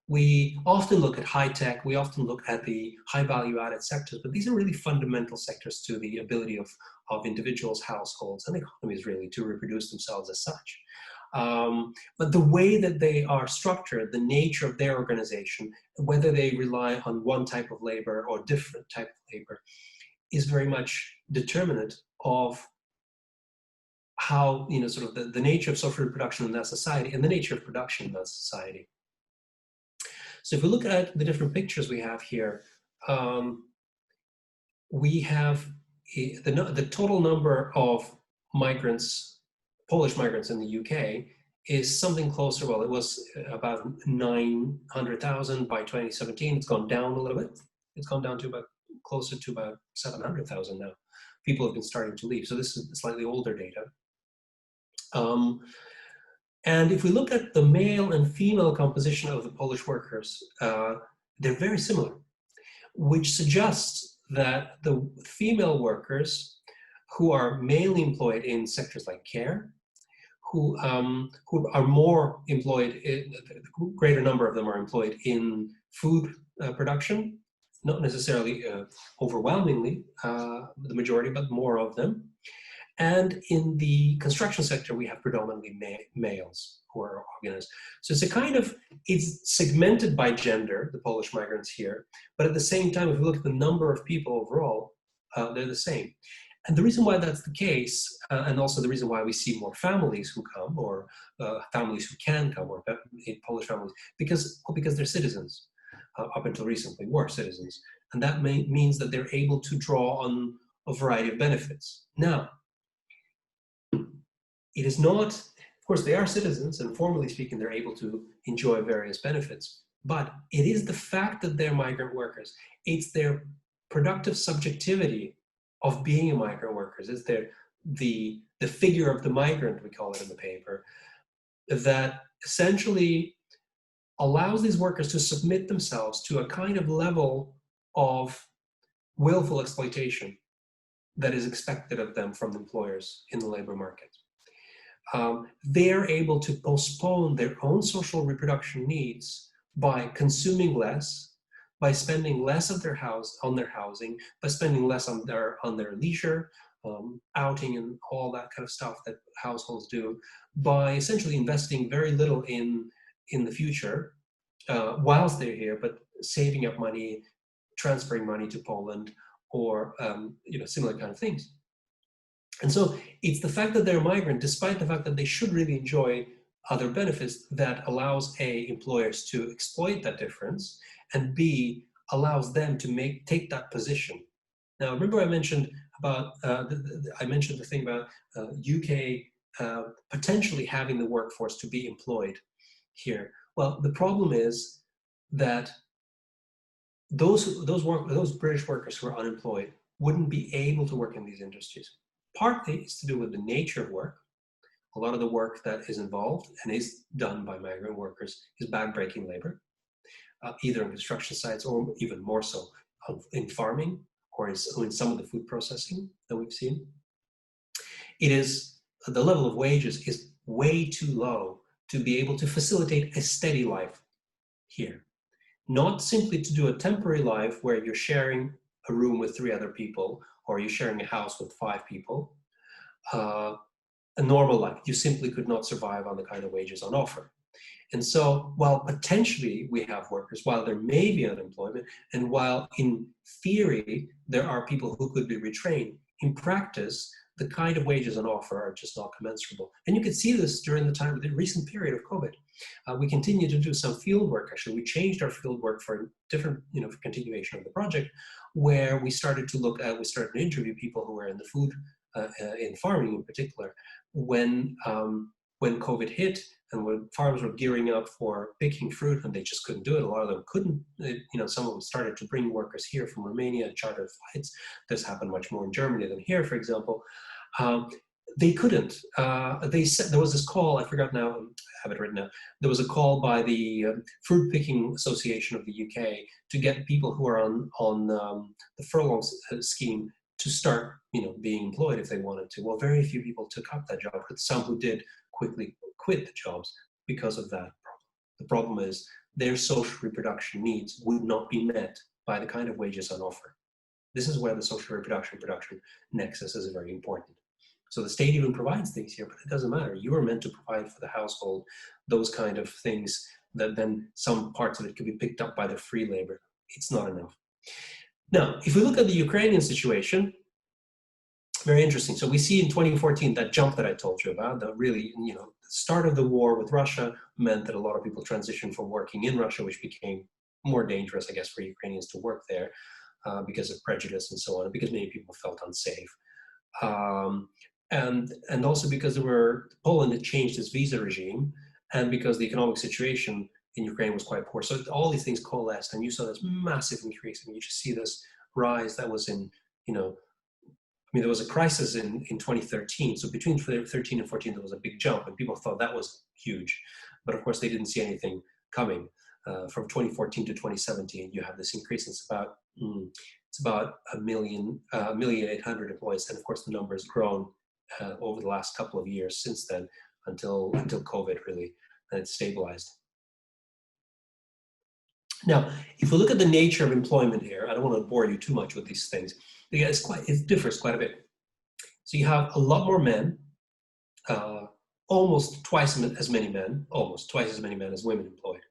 We often look at high tech, we often look at the high value added sectors, but these are really fundamental sectors to the ability of individuals, households, and economies really to reproduce themselves as such. But the way that they are structured, the nature of their organization, whether they rely on one type of labor or different type of labor, is very much determinant of how, sort of the nature of social reproduction in that society and the nature of production in that society. So if we look at the different pictures we have here, we have the total number of migrants, Polish migrants in the UK, is something closer. Well, it was about 900,000 by 2017. It's gone down a little bit. It's gone down to closer to about 700,000 now. People have been starting to leave. So this is slightly older data. And if we look at the male and female composition of the Polish workers, they're very similar, which suggests that the female workers who are mainly employed in sectors like care, who are more employed, a greater number of them are employed in food production, not necessarily overwhelmingly the majority, but more of them. And in the construction sector, we have predominantly males who are organized. So it's a kind of, it's segmented by gender, the Polish migrants here, but at the same time, if you look at the number of people overall, they're the same. And the reason why that's the case, and also the reason why we see more families who come, or families who can come, or Polish families, because they're citizens. Up until recently were citizens. And that means that they're able to draw on a variety of benefits. Now, it is not, of course, they are citizens, and formally speaking, they're able to enjoy various benefits, but it is the fact that they're migrant workers. It's their productive subjectivity of being a migrant worker. It's the figure of the migrant, we call it in the paper, that essentially allows these workers to submit themselves to a kind of level of willful exploitation that is expected of them from employers in the labor market. They're able to postpone their own social reproduction needs by consuming less, by spending less of on their housing, by spending less on their leisure, outing and all that kind of stuff that households do, by essentially investing very little in the future whilst they're here, but saving up money, transferring money to Poland, or similar kind of things. And so it's the fact that they're a migrant, despite the fact that they should really enjoy other benefits, that allows A, employers to exploit that difference, and B, allows them to take that position. Now, remember I mentioned about the thing about UK potentially having the workforce to be employed here. Well, the problem is that those British workers who are unemployed wouldn't be able to work in these industries. Partly it's to do with the nature of work. A lot of the work that is involved and is done by migrant workers is backbreaking labor, either in construction sites or even more so in farming or in some of the food processing that we've seen. The level of wages is way too low to be able to facilitate a steady life here. Not simply to do a temporary life where you're sharing a room with 3 other people, or you're sharing a house with 5 people. A normal life, you simply could not survive on the kind of wages on offer. And so while potentially we have workers, while there may be unemployment, and while in theory there are people who could be retrained, in practice, the kind of wages on offer are just not commensurable. And you could see this during the recent period of COVID. We continue to do some field work. Actually, we changed our field work for different, for continuation of the project, where we started to interview people who were in the food, in farming in particular, when COVID hit and when farms were gearing up for picking fruit and they just couldn't do it. A lot of them couldn't, some of them started to bring workers here from Romania and chartered flights. This happened much more in Germany than here, for example. They couldn't. They said there was this call, I forgot now, I have it written down. There was a call by the Fruit Picking Association of the UK to get people who are on the furlough scheme to start, being employed if they wanted to. Well, very few people took up that job, but some who did quickly quit the jobs because of that problem. The problem is their social reproduction needs would not be met by the kind of wages on offer. This is where the social reproduction production nexus is very important. So the state even provides things here, but it doesn't matter. You are meant to provide for the household those kind of things that then some parts of it could be picked up by the free labor. It's not enough. Now, if we look at the Ukrainian situation, very interesting. So we see in 2014 that jump that I told you about, the really, the start of the war with Russia meant that a lot of people transitioned from working in Russia, which became more dangerous, I guess, for Ukrainians to work there because of prejudice and so on, because many people felt unsafe. And also because Poland had changed its visa regime, and because the economic situation in Ukraine was quite poor. So all these things coalesced, and you saw this massive increase. And you just see this rise that was in, there was a crisis in 2013. So between 13 and 14, there was a big jump, and people thought that was huge. But of course, they didn't see anything coming. From 2014 to 2017, you have this increase. It's about 1,800,000 employees, and of course, the number has grown over the last couple of years since then, until COVID really, and it's stabilized. Now, if we look at the nature of employment here, I don't want to bore you too much with these things, because it differs quite a bit. So you have a lot more men, almost twice as many men, almost twice as many men as women employed.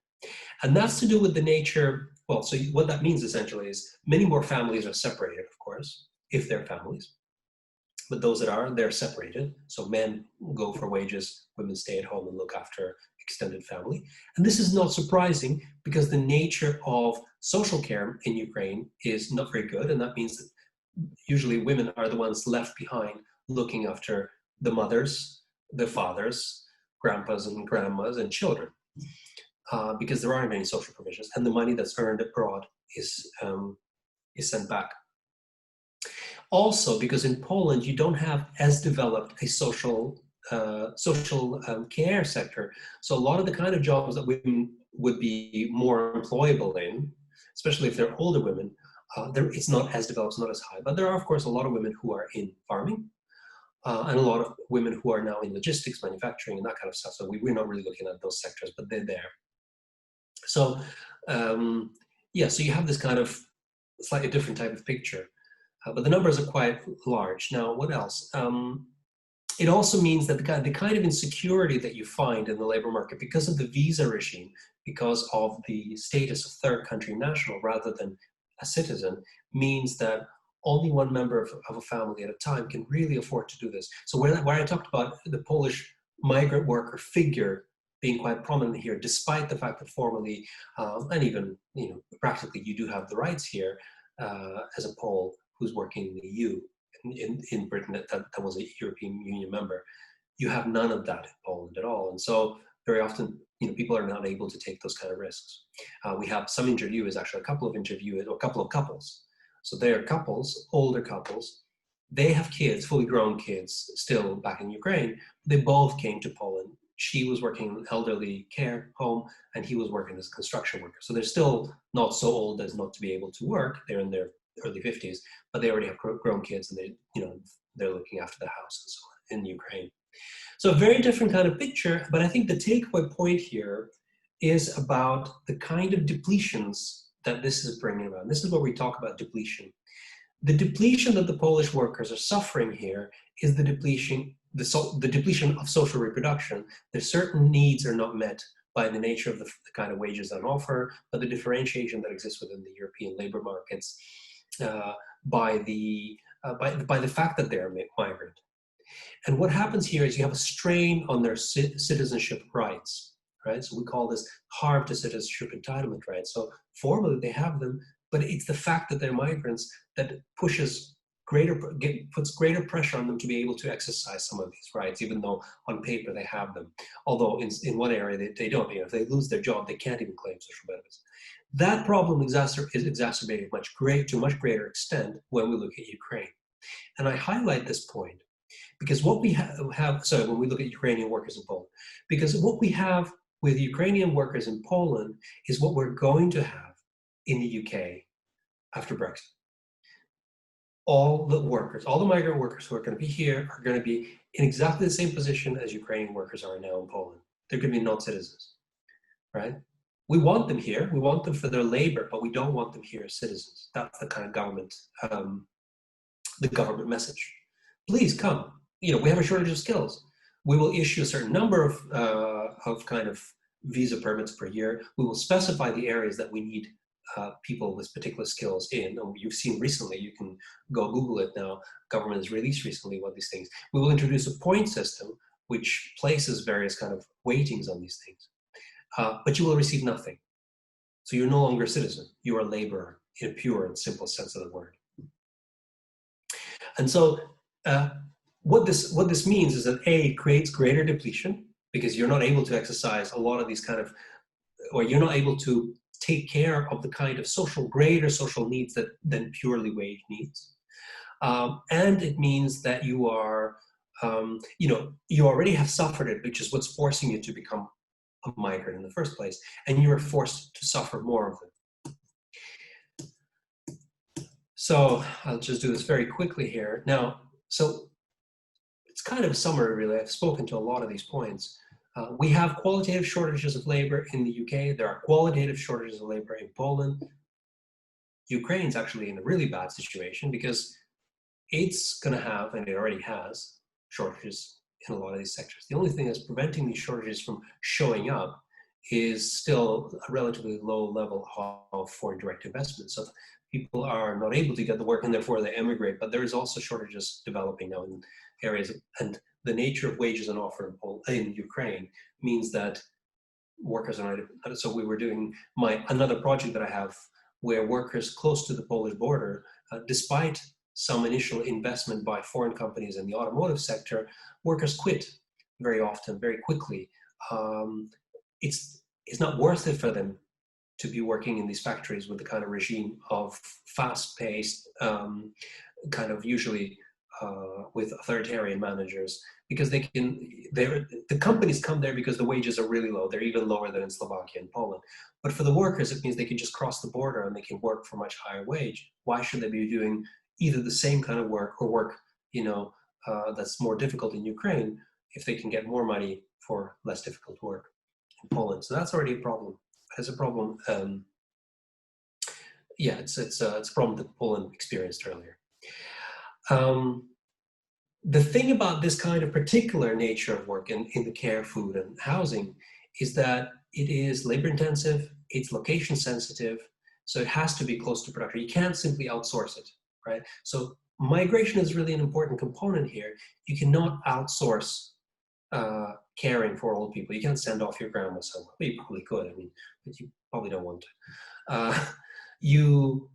And that's to do with the nature, well, so what that means essentially is many more families are separated, of course, if they're families. But those that are, they're separated. So men go for wages, women stay at home and look after extended family. And this is not surprising because the nature of social care in Ukraine is not very good. And that means that usually women are the ones left behind looking after the mothers, the fathers, grandpas and grandmas and children. Because there aren't any social provisions, and the money that's earned abroad is sent back. Also, because in Poland you don't have as developed a social care sector, so a lot of the kind of jobs that women would be more employable in, especially if they're older women, it's not as developed, it's not as high. But there are, of course, a lot of women who are in farming, and a lot of women who are now in logistics, manufacturing, and that kind of stuff. So we're not really looking at those sectors, but they're there. So, yeah, so you have this kind of slightly different type of picture, but the numbers are quite large. Now, what else? It also means that the kind of insecurity that you find in the labor market because of the visa regime, because of the status of third country national rather than a citizen, means that only one member of a family at a time can really afford to do this. So where I talked about the Polish migrant worker figure being quite prominent here, despite the fact that formally and even practically you do have the rights here as a Pole who's working in the EU. In Britain that was a European Union member, you have none of that in Poland at all. And so very often people are not able to take those kind of risks. We have some interviewers, actually a couple of couples. So they are couples, older couples. They have kids, fully grown kids, still back in Ukraine. They both came to Poland. She was working in an elderly care home, and he was working as a construction worker. So they're still not so old as not to be able to work. They're in their early 50s, but they already have grown kids, and they're looking after the house and so on in Ukraine. So a very different kind of picture, but I think the takeaway point here is about the kind of depletions that this is bringing about. This is where we talk about depletion. The depletion that the Polish workers are suffering here is the depletion of social reproduction. Their certain needs are not met by the nature of the kind of wages on offer, but the differentiation that exists within the European labor markets by the fact that they're migrant. And what happens here is you have a strain on their citizenship rights, right? So we call this harm to citizenship entitlement rights. So formally they have them, but it's the fact that they're migrants that puts greater pressure on them to be able to exercise some of these rights, even though on paper they have them. Although in one area they don't. If they lose their job, they can't even claim social benefits. That problem is exacerbated to a much greater extent when we look at Ukraine. And I highlight this point because what we when we look at Ukrainian workers in Poland, because what we have with Ukrainian workers in Poland is what we're going to have in the UK after Brexit. All the migrant workers who are going to be here are going to be in exactly the same position as Ukrainian workers are now in Poland. They're going to be non-citizens, right? We want them here. We want them for their labor, but we don't want them here as citizens. That's the kind of the government message. Please come. We have a shortage of skills. We will issue a certain number of kind of visa permits per year. We will specify the areas that we need people with particular skills in. And you've seen recently, you can go Google it now, government has released recently one of these things. We will introduce a point system which places various kind of weightings on these things. But you will receive nothing. So you're no longer a citizen, you are a laborer in a pure and simple sense of the word. And so what this means is that it creates greater depletion because you're not able to exercise a lot of these kind of, or you're not able to take care of the kind of greater social needs than purely wage needs. And it means that you are, you already have suffered it, which is what's forcing you to become a migrant in the first place, and you are forced to suffer more of it. So I'll just do this very quickly here. Now, so it's kind of a summary, really. I've spoken to a lot of these points. We have qualitative shortages of labor in the UK. There are qualitative shortages of labor in Poland. Ukraine's actually in a really bad situation because it's going to have, and it already has, shortages in a lot of these sectors. The only thing that's preventing these shortages from showing up is still a relatively low level of foreign direct investment. So people are not able to get the work and therefore they emigrate, but there is also shortages developing now in areas, and the nature of wages and offer in Ukraine means that workers are not. So we were doing another project that I have where workers close to the Polish border, despite some initial investment by foreign companies in the automotive sector, workers quit very often, very quickly. It's not worth it for them to be working in these factories with the kind of regime of fast-paced, kind of usually with authoritarian managers, because the companies come there because the wages are really low. They're even lower than in Slovakia and Poland. But for the workers, it means they can just cross the border and they can work for much higher wage. Why should they be doing either the same kind of work or work, that's more difficult in Ukraine if they can get more money for less difficult work in Poland? So that's already a problem. It's a problem. It's a problem that Poland experienced earlier. The thing about this kind of particular nature of work in the care, food, and housing is that it is labor intensive, it's location sensitive, so it has to be close to production. You can't simply outsource it, right? So migration is really an important component here. You cannot outsource caring for old people. You can't send off your grandma somewhere. Well, you probably could, but you probably don't want to. You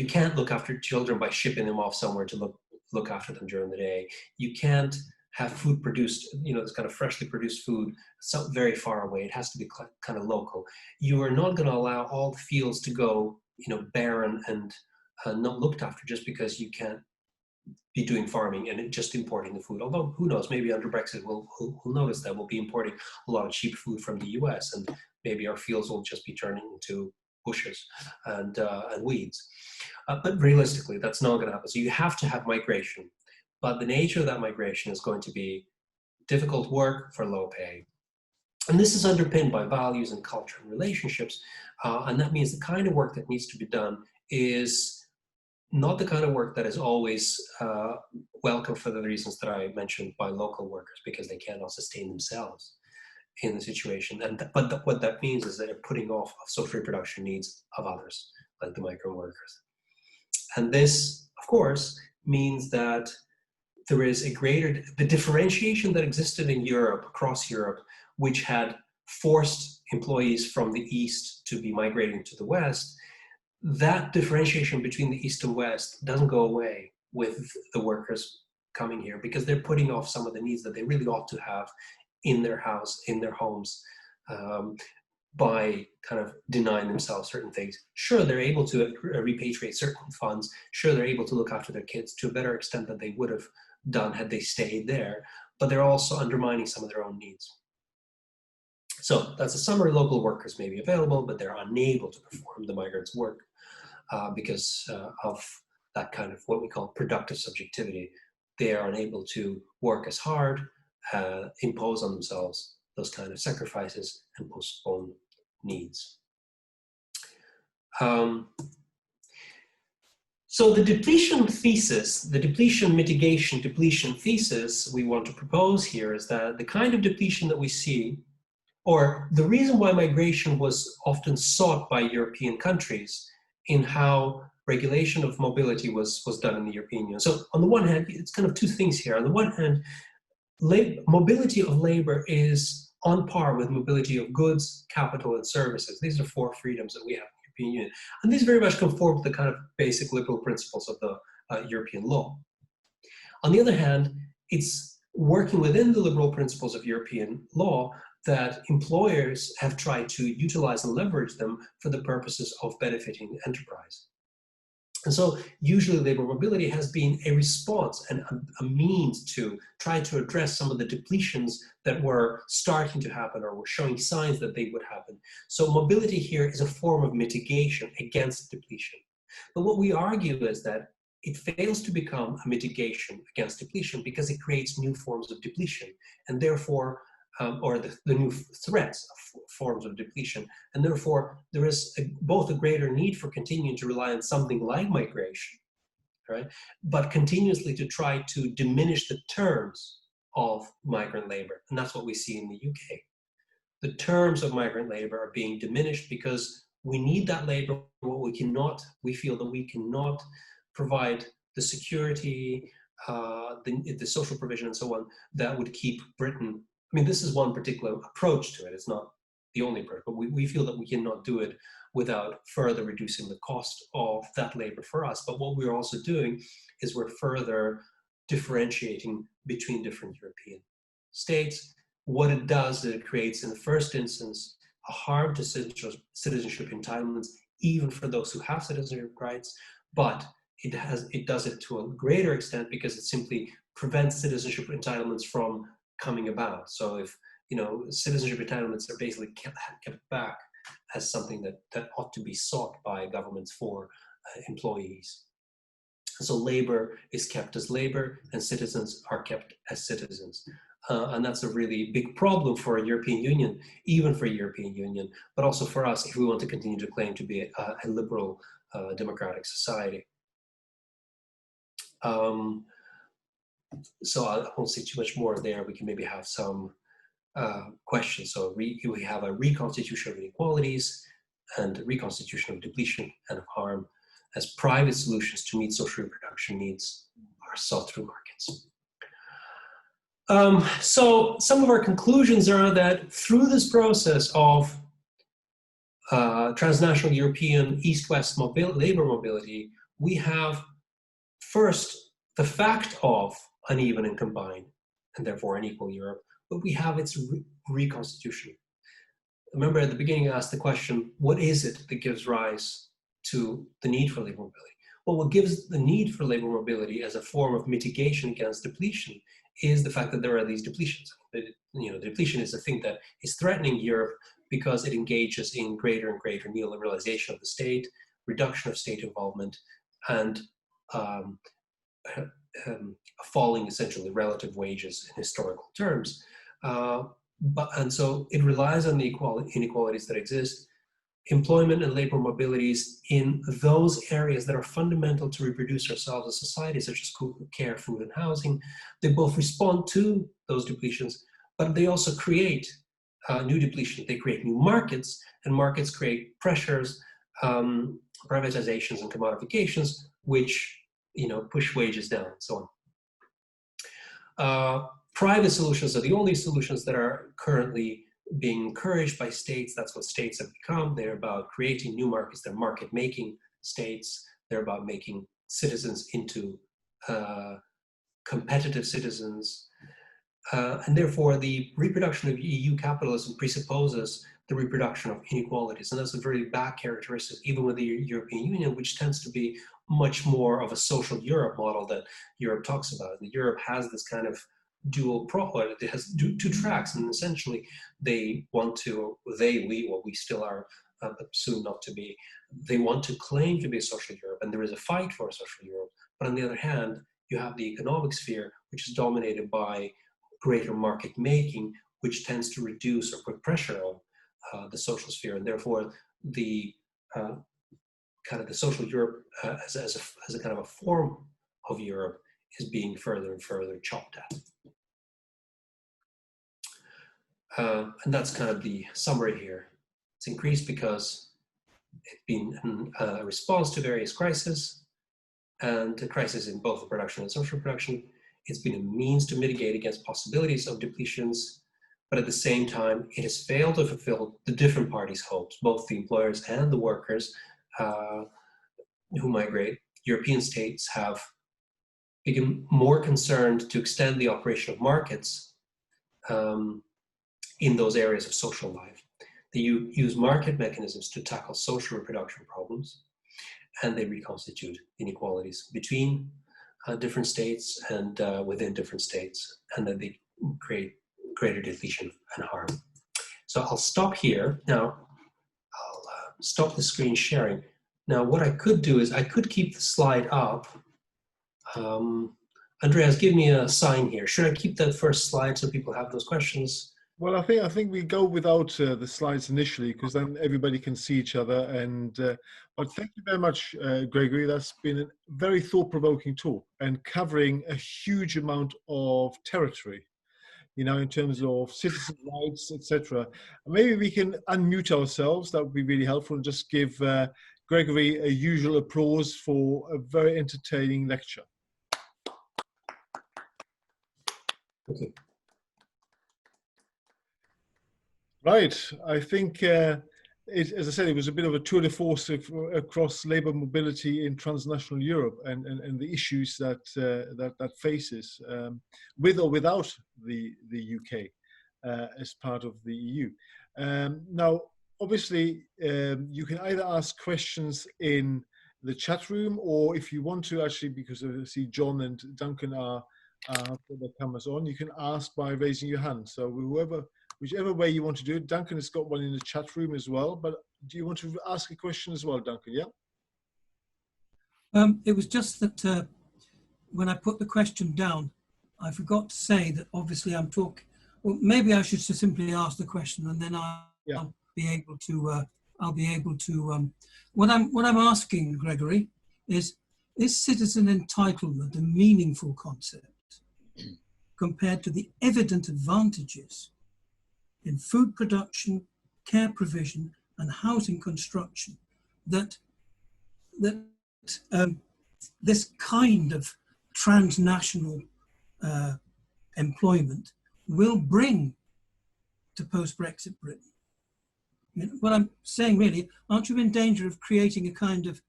can't look after children by shipping them off somewhere to look after them during the day. You can't have food produced, this kind of freshly produced food so very far away. It has to be kind of local. You are not going to allow all the fields to go, barren and not looked after just because you can't be doing farming and just importing the food. Although who knows, maybe under Brexit we'll notice that we'll be importing a lot of cheap food from the US, and maybe our fields will just be turning into bushes and weeds. But realistically, that's not going to happen. So you have to have migration, but the nature of that migration is going to be difficult work for low pay. And this is underpinned by values and culture and relationships. And that means the kind of work that needs to be done is not the kind of work that is always welcome for the reasons that I mentioned by local workers, because they cannot sustain themselves in the situation. But what that means is that they're putting off social reproduction needs of others, like the migrant workers. And this, of course, means that there is the differentiation that existed in Europe, across Europe, which had forced employees from the East to be migrating to the West. That differentiation between the East and West doesn't go away with the workers coming here, because they're putting off some of the needs that they really ought to have in their house, in their homes, by kind of denying themselves certain things. Sure, they're able to repatriate certain funds. Sure, they're able to look after their kids to a better extent than they would have done had they stayed there, but they're also undermining some of their own needs. So that's a summary. Local workers may be available, but they're unable to perform the migrants' work because of that kind of what we call productive subjectivity. They are unable to work as hard, impose on themselves those kind of sacrifices, and postpone needs. So the depletion thesis, the depletion mitigation depletion thesis we want to propose here is that the kind of depletion that we see, or the reason why migration was often sought by European countries in how regulation of mobility was done in the European Union. So on the one hand, it's kind of two things here. On the one hand, mobility of labor is on par with mobility of goods, capital, and services. These are four freedoms that we have in the European Union. And these very much conform to the kind of basic liberal principles of the European law. On the other hand, it's working within the liberal principles of European law that employers have tried to utilize and leverage them for the purposes of benefiting enterprise. And so usually labor mobility has been a response and a means to try to address some of the depletions that were starting to happen or were showing signs that they would happen. So mobility here is a form of mitigation against depletion. But what we argue is that it fails to become a mitigation against depletion because it creates new forms of depletion, and therefore or the new threats of forms of depletion. And therefore, there is both a greater need for continuing to rely on something like migration right? But continuously to try to diminish the terms of migrant labor. And that's what we see in the UK. The terms of migrant labor are being diminished because we need that labor. We feel that we cannot provide the security, the social provision and so on that would keep Britain. I mean, this is one particular approach to it. It's not the only approach, but we feel that we cannot do it without further reducing the cost of that labor for us. But what we're also doing is we're further differentiating between different European states. What it does is it creates, in the first instance, a harm to citizenship entitlements, even for those who have citizenship rights, but it does it to a greater extent because it simply prevents citizenship entitlements from coming about. So if, citizenship entitlements are basically kept back as something that ought to be sought by governments for employees. So labor is kept as labor and citizens are kept as citizens. And that's a really big problem for a European Union, even for a European Union, but also for us if we want to continue to claim to be a liberal democratic society. So I won't say too much more there. We can maybe have some questions. So we have a reconstitution of inequalities and reconstitution of depletion and of harm as private solutions to meet social reproduction needs are sought through markets. So some of our conclusions are that through this process of transnational European East-West labor mobility, we have first the fact of uneven and combined, and therefore unequal Europe, but we have its reconstitution. Remember at the beginning I asked the question, what is it that gives rise to the need for labor mobility? Well, what gives the need for labor mobility as a form of mitigation against depletion is the fact that there are these depletions. Depletion is a thing that is threatening Europe because it engages in greater and greater neoliberalization of the state, reduction of state involvement, and falling, essentially, relative wages in historical terms. And so it relies on the inequalities that exist, employment and labor mobilities in those areas that are fundamental to reproduce ourselves as society, such as care, food, and housing. They both respond to those depletions, but they also create new depletion. They create new markets, and markets create pressures, privatizations, and commodifications, which push wages down and so on. Private solutions are the only solutions that are currently being encouraged by states. That's what states have become. They're about creating new markets. They're market-making states. They're about making citizens into competitive citizens. And therefore, the reproduction of EU capitalism presupposes the reproduction of inequalities. And that's a very bad characteristic, even with the European Union, which tends to be much more of a social Europe model that Europe talks about. And Europe has this kind of it has two tracks, and essentially we still are, but soon not to be, they want to claim to be a social Europe, and there is a fight for a social Europe. But on the other hand, you have the economic sphere, which is dominated by greater market making, which tends to reduce or put pressure on the social sphere, and therefore the kind of the social Europe as a kind of a form of Europe is being further and further chopped at. And that's kind of the summary here. It's increased because it's been a response to various crises, and the crisis in both the production and social production. It's been a means to mitigate against possibilities of depletions, but at the same time, it has failed to fulfill the different parties' hopes, both the employers and the workers who migrate. European states have become more concerned to extend the operation of markets in those areas of social life. They use market mechanisms to tackle social reproduction problems, and they reconstitute inequalities between different states and within different states, and then they create greater depletion and harm. So I'll stop here. Now, I'll stop the screen sharing. Now, what I could do is I could keep the slide up. Andreas, give me a sign here. Should I keep that first slide so people have those questions Well, I think we go without the slides initially because then everybody can see each other. And but thank you very much, Gregory. That's been a very thought-provoking talk and covering a huge amount of territory, you know, in terms of citizen rights, etc. Maybe we can unmute ourselves. That would be really helpful, and just give Gregory a usual applause for a very entertaining lecture. Okay. Right. I think, as I said, it was a bit of a tour de force across labour mobility in transnational Europe and the issues that that faces with or without the UK as part of the EU. Now, obviously, you can either ask questions in the chat room, or if you want to actually, because I see John and Duncan are put their cameras on, you can ask by raising your hand. So whichever way you want to do it. Duncan has got one in the chat room as well, but do you want to ask a question as well, Duncan? Yeah? It was just that when I put the question down, I forgot to say that obviously I'm talking, well, maybe I should just simply ask the question and then I'll be able to, what I'm asking, Gregory, is citizen entitlement a meaningful concept compared to the evident advantages in food production, care provision, and housing construction that this kind of transnational employment will bring to post-Brexit Britain? I mean, what I'm saying really, aren't you in danger of creating a kind of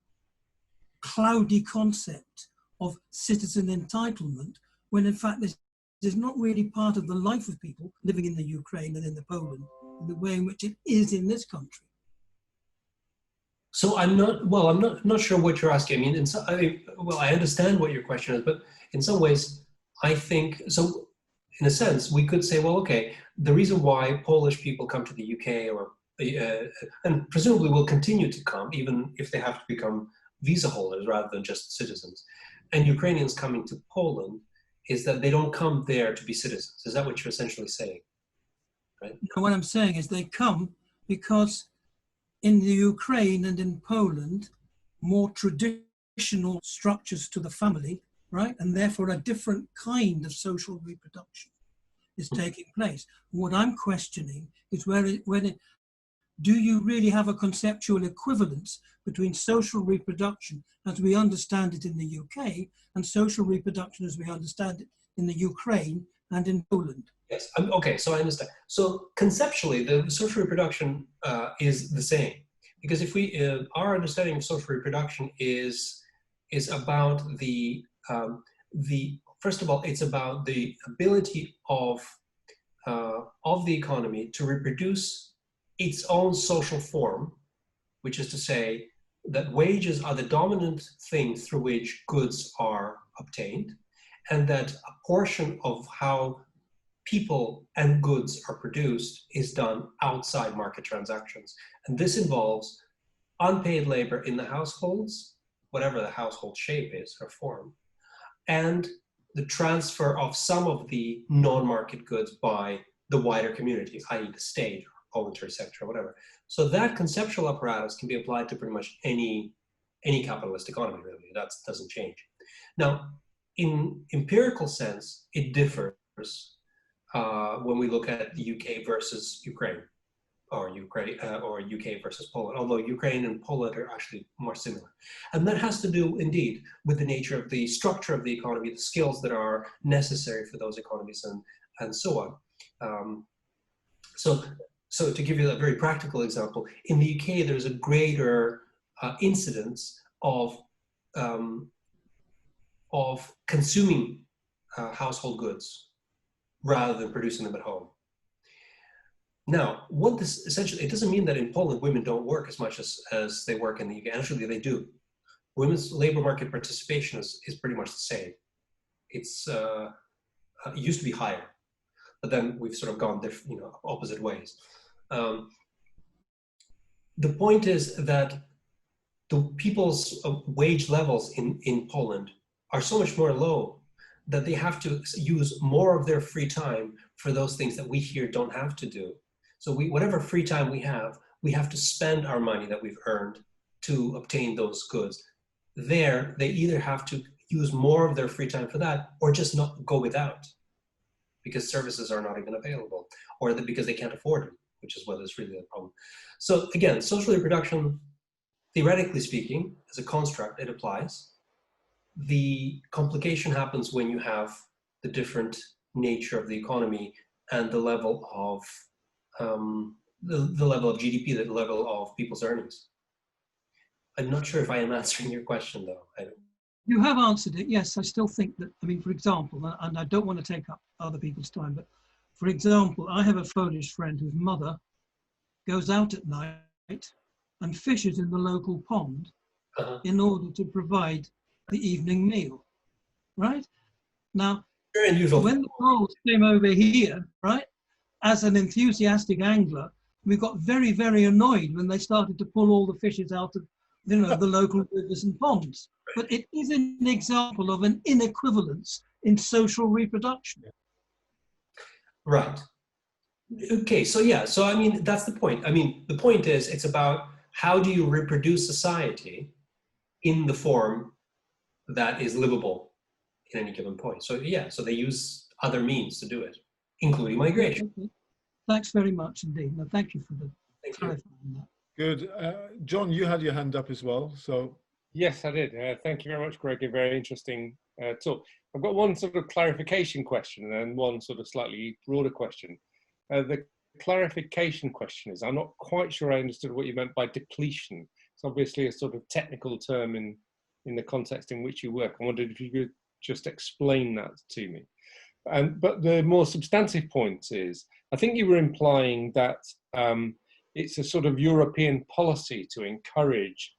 cloudy concept of citizen entitlement when in fact this is not really part of the life of people living in the Ukraine and in the Poland in the way in which it is in this country? So I'm not sure what you're asking. I mean, I understand what your question is, but in some ways, I think, so in a sense, we could say, well, okay, the reason why Polish people come to the UK or, and presumably will continue to come, even if they have to become visa holders rather than just citizens, and Ukrainians coming to Poland, is that they don't come there to be citizens. Is that what you're essentially saying? Right? No, what I'm saying is they come because in the Ukraine and in Poland, more traditional structures to the family, right? And therefore a different kind of social reproduction is taking place. What I'm questioning is do you really have a conceptual equivalence between social reproduction as we understand it in the UK and social reproduction as we understand it in the Ukraine and in Poland? Yes, okay, so I understand. So conceptually, the social reproduction is the same, because if we, our understanding of social reproduction is about first of all, it's about the ability of the economy to reproduce its own social form, which is to say that wages are the dominant thing through which goods are obtained, and that a portion of how people and goods are produced is done outside market transactions. And this involves unpaid labor in the households, whatever the household shape is or form, and the transfer of some of the non-market goods by the wider community, i.e. the state, or voluntary sector, or whatever. So that conceptual apparatus can be applied to pretty much any capitalist economy, really. That doesn't change. Now, in empirical sense, it differs when we look at the UK versus Ukraine, or UK versus Poland, although Ukraine and Poland are actually more similar. And that has to do, indeed, with the nature of the structure of the economy, the skills that are necessary for those economies, and so on. So to give you a very practical example, in the UK, there's a greater incidence of consuming household goods rather than producing them at home. Now, what this essentially, it doesn't mean that in Poland, women don't work as much as they work in the UK. Actually, they do. Women's labor market participation is pretty much the same. It used to be higher, but then we've sort of gone opposite ways. The point is that the people's wage levels in Poland are so much more low that they have to use more of their free time for those things that we here don't have to do. So whatever free time we have to spend our money that we've earned to obtain those goods. There, they either have to use more of their free time for that, or just not go without, because services are not even available, or because they can't afford them, which is what is really the problem. So again, social reproduction, theoretically speaking, as a construct, it applies. The complication happens when you have the different nature of the economy and the level of the level of GDP, the level of people's earnings. I'm not sure if I am answering your question, though. You have answered it, yes. I still think that, I mean, for example, and I don't want to take up other people's time, but for example, I have a Polish friend whose mother goes out at night and fishes in the local pond in order to provide the evening meal, right? Now, very unusual. When the Poles came over here, right, as an enthusiastic angler, we got very, very annoyed when they started to pull all the fishes out of, you know, the local rivers and ponds. But it is an example of an inequivalence in social reproduction. Right. Okay, so yeah, so I mean, that's the point. I mean, the point is, it's about how do you reproduce society in the form that is livable in any given point. So yeah, so they use other means to do it, including migration. Okay. Thanks very much indeed. No, thank you for the clarifying that. Good. John, you had your hand up as well, so. Yes, I did. Thank you very much, Greg. A very interesting talk. I've got one sort of clarification question and one sort of slightly broader question. The clarification question is, I'm not quite sure I understood what you meant by depletion. It's obviously a sort of technical term in the context in which you work. I wondered if you could just explain that to me. But the more substantive point is, I think you were implying that it's a sort of European policy to encourage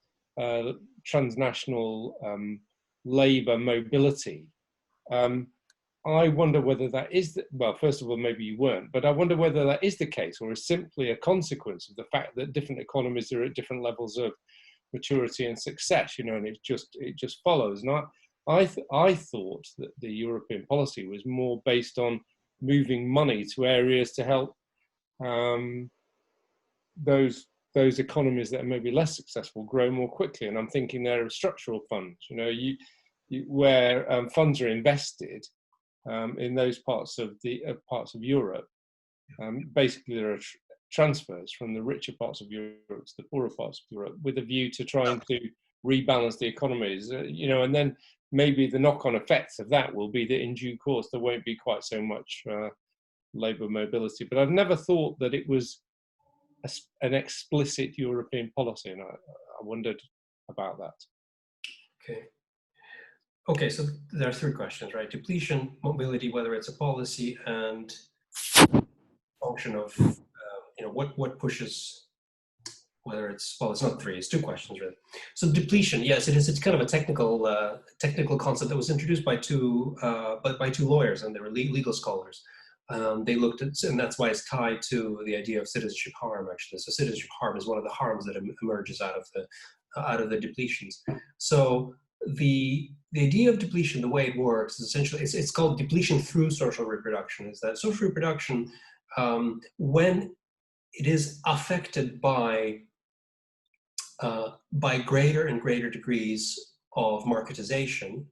transnational labour mobility. I wonder whether that is, well, first of all, maybe you weren't, but I wonder whether that is the case, or is simply a consequence of the fact that different economies are at different levels of maturity and success, you know, and it just follows. And I thought that the European policy was more based on moving money to areas to help those economies that are maybe less successful grow more quickly. And I'm thinking there of structural funds, you know, where funds are invested in those parts of Europe. Basically, there are transfers from the richer parts of Europe to the poorer parts of Europe, with a view to trying to rebalance the economies. You know, and then maybe the knock-on effects of that will be that in due course there won't be quite so much labour mobility. But I've never thought that it was an explicit European policy, and I wondered about that. Okay, so there are three questions, right? Depletion, mobility, whether it's a policy, and function of, you know, what pushes, whether it's, well, it's not three, it's two questions, really. So depletion, yes, it is. It's kind of a technical concept that was introduced by two lawyers, and they were legal scholars. They looked at, and that's why it's tied to the idea of citizenship harm, actually. So citizenship harm is one of the harms that emerges out of the depletions. So the idea of depletion, the way it works, is essentially, it's called depletion through social reproduction. Is that social reproduction, when it is affected by greater and greater degrees of marketization,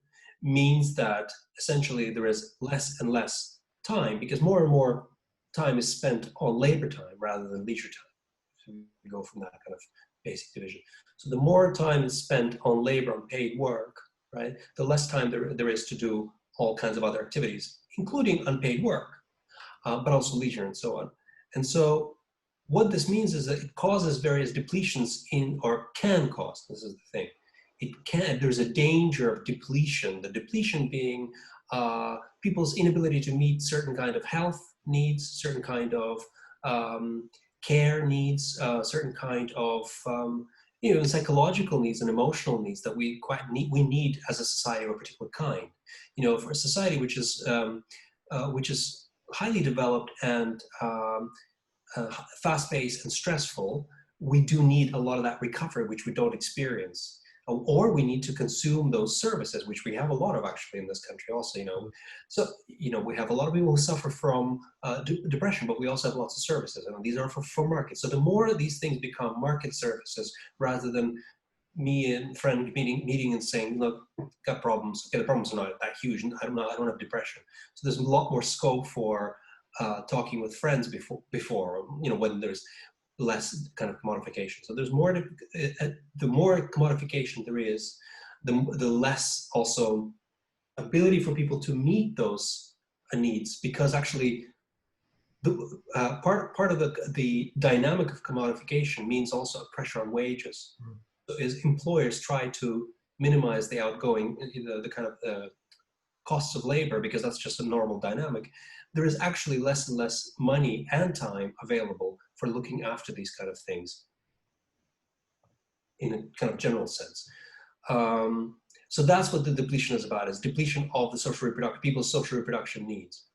means that essentially there is less and less time, because more and more time is spent on labor time rather than leisure time. So we go from that kind of basic division. So the more time is spent on labor, on paid work, right, the less time there is to do all kinds of other activities, including unpaid work, but also leisure and so on. And so what this means is that it causes various depletions or can cause, this is the thing, there's a danger of depletion, the depletion being people's inability to meet certain kind of health needs, certain kind of care needs, certain kind of you know, psychological needs and emotional needs that we need as a society of a particular kind. You know, for a society which is highly developed and fast-paced and stressful, we do need a lot of that recovery, which we don't experience. or we need to consume those services, which we have a lot of actually in this country also, So, we have a lot of people who suffer from depression, but we also have lots of services, and these are for markets. So the more these things become market services, rather than me and friend meeting and saying, look, got problems. Okay, the problems are not that huge. I don't have depression. So there's a lot more scope for talking with friends before, when there's less kind of commodification. So there's more, the more commodification there is, the less also ability for people to meet those needs, because actually the part of the dynamic of commodification means also pressure on wages. So as employers try to minimize the outgoing, the kind of costs of labor, because that's just a normal dynamic, there is actually less and less money and time available for looking after these kind of things in a kind of general sense. So that's what the depletion is about, is depletion of the people's social reproduction needs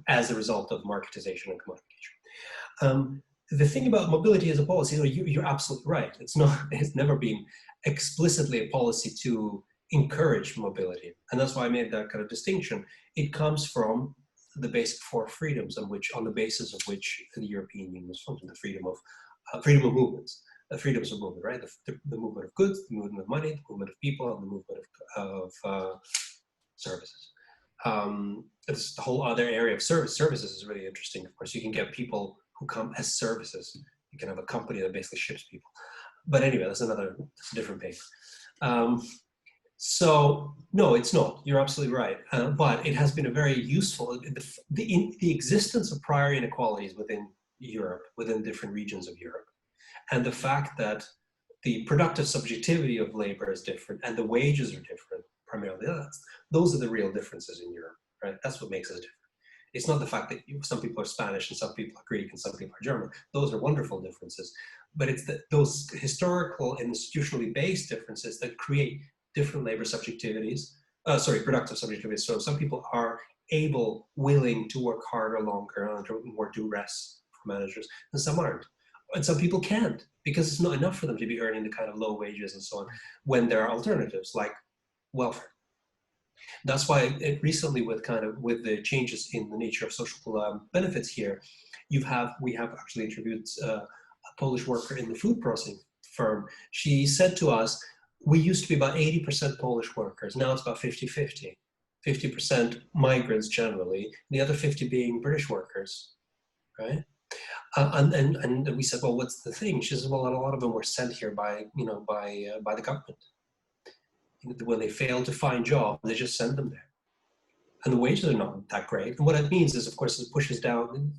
as a result of marketization and commodification. The thing about mobility as a policy, you're absolutely right. It's never been explicitly a policy to encourage mobility. And that's why I made that kind of distinction. It comes from the basic four freedoms on the basis of which the European Union was founded: the freedom of movements, the freedoms of movement, right? The movement of goods, the movement of money, the movement of people, and the movement of services. It's the whole other area of services is really interesting. Of course, you can get people who come as services. You can have a company that basically ships people. But anyway, that's a different page. So no, it's not. You're absolutely right. But it has been a very useful, the existence of prior inequalities within Europe, within different regions of Europe, and the fact that the productive subjectivity of labor is different and the wages are different, primarily. Those are the real differences in Europe, right? That's what makes us different. It's not the fact that some people are Spanish and some people are Greek and some people are German. Those are wonderful differences. But it's those historical and institutionally based differences that create different labor subjectivities, productive subjectivities. So some people are able, willing to work harder, longer, under more duress for managers, and some aren't. And some people can't, because it's not enough for them to be earning the kind of low wages and so on, when there are alternatives like welfare. That's why recently, with the changes in the nature of social benefits here, we have actually interviewed a Polish worker in the food processing firm. She said to us, we used to be about 80% Polish workers. Now it's about 50-50. 50% migrants generally, the other 50 being British workers, right? And we said, well, what's the thing? She says, well, a lot of them were sent here by the government. When they fail to find jobs, they just send them there. And the wages are not that great. And what it means is, of course, it pushes down,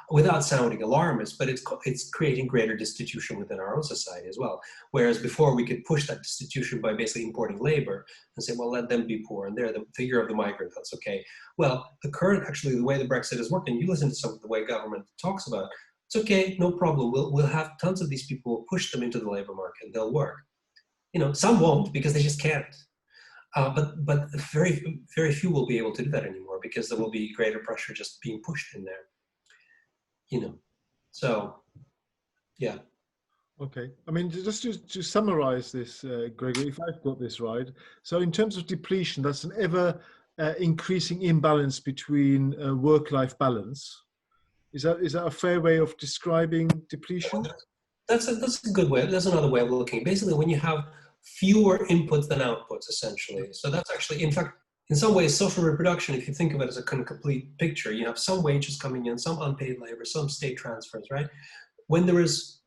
without sounding alarmist, but it's creating greater destitution within our own society as well. Whereas before we could push that destitution by basically importing labor and say, well, let them be poor, and they're the figure of the migrant, that's okay. Well, the way the Brexit is working, you listen to some of the way government talks about it, it's okay, no problem. We'll have tons of these people, we'll push them into the labor market, and they'll work. Some won't because they just can't. But very, very few will be able to do that anymore, because there will be greater pressure just being pushed in there. So, yeah. Okay. I mean, just to summarize this, Gregory, if I've got this right. So in terms of depletion, that's an ever increasing imbalance between work-life balance. Is that a fair way of describing depletion? That's a good way. That's another way of looking. Basically, when you have fewer inputs than outputs, essentially. So that's actually, in fact, in some ways, social reproduction, if you think of it as a kind of complete picture, you have some wages coming in, some unpaid labor, some state transfers, right? When there is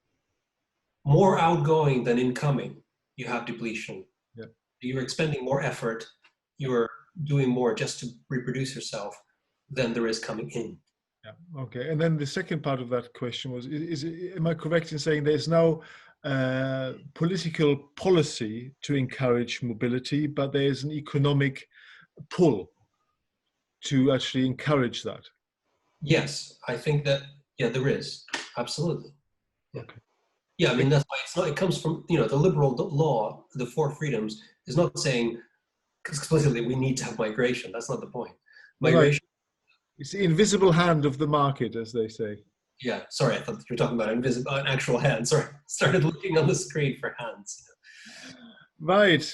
more outgoing than incoming, you have depletion. Yeah. You're expending more effort, you're doing more just to reproduce yourself than there is coming in. Yeah. Okay. And then the second part of that question was: am I correct in saying there's no political policy to encourage mobility, but there's an economic pull to actually encourage that? Yes, I think that, yeah, there is. Absolutely. Yeah. Okay. Yeah, I mean, that's why it comes from, the liberal law, the four freedoms, is not saying explicitly we need to have migration. That's not the point. Migration. Right. It's the invisible hand of the market, as they say. Yeah, sorry, I thought you were talking about an actual hand. Sorry, started looking on the screen for hands. Right.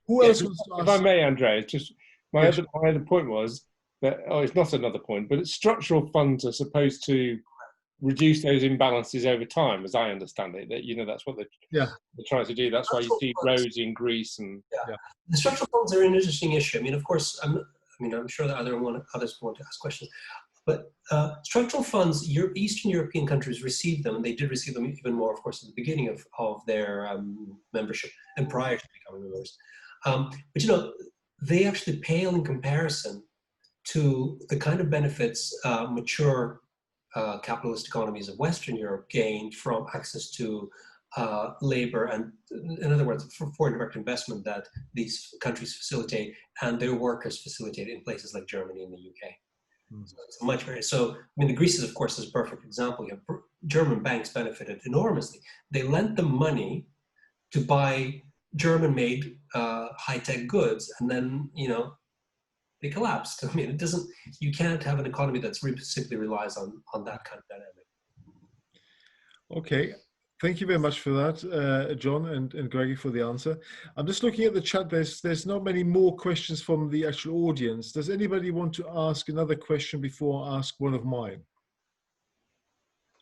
Who Yeah, else wants to if I ask? may, Andrea, just my Yes. other point was that, oh, it's not another point, but structural funds are supposed to reduce those imbalances over time, as I understand it. That, you know, that's what Yeah. they're trying to do. That's why you see roads in Greece and Yeah. The structural funds are an interesting issue. I mean, of course, I'm sure that others want to ask questions. But structural funds, Eastern European countries received them, and they did receive them even more, of course, at the beginning of their membership and prior to becoming members. But you know, they actually pale in comparison to the kind of benefits mature capitalist economies of Western Europe gained from access to labor and, in other words, for foreign direct investment that these countries facilitate and their workers facilitate in places like Germany and the UK. So it's much better. So, I mean, the Greece is, of course, is a perfect example. German banks benefited enormously. They lent them money to buy German-made high-tech goods, and then, you know, they collapsed. I mean, it doesn't. You can't have an economy that simply relies on that kind of dynamic. Okay. Thank you very much for that, John and Gregory, for the answer. I'm just looking at the chat. There's not many more questions from the actual audience. Does anybody want to ask another question before I ask one of mine?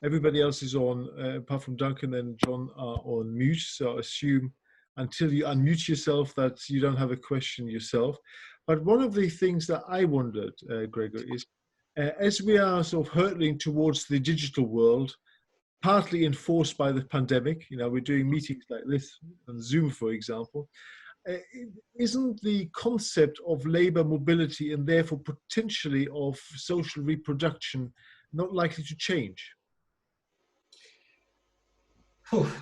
Everybody else is on, apart from Duncan and John, are on mute. So I assume until you unmute yourself that you don't have a question yourself. But one of the things that I wondered, Gregory, is as we are sort of hurtling towards the digital world, partly enforced by the pandemic, you know, we're doing meetings like this on Zoom, for example, isn't the concept of labor mobility and therefore potentially of social reproduction not likely to change?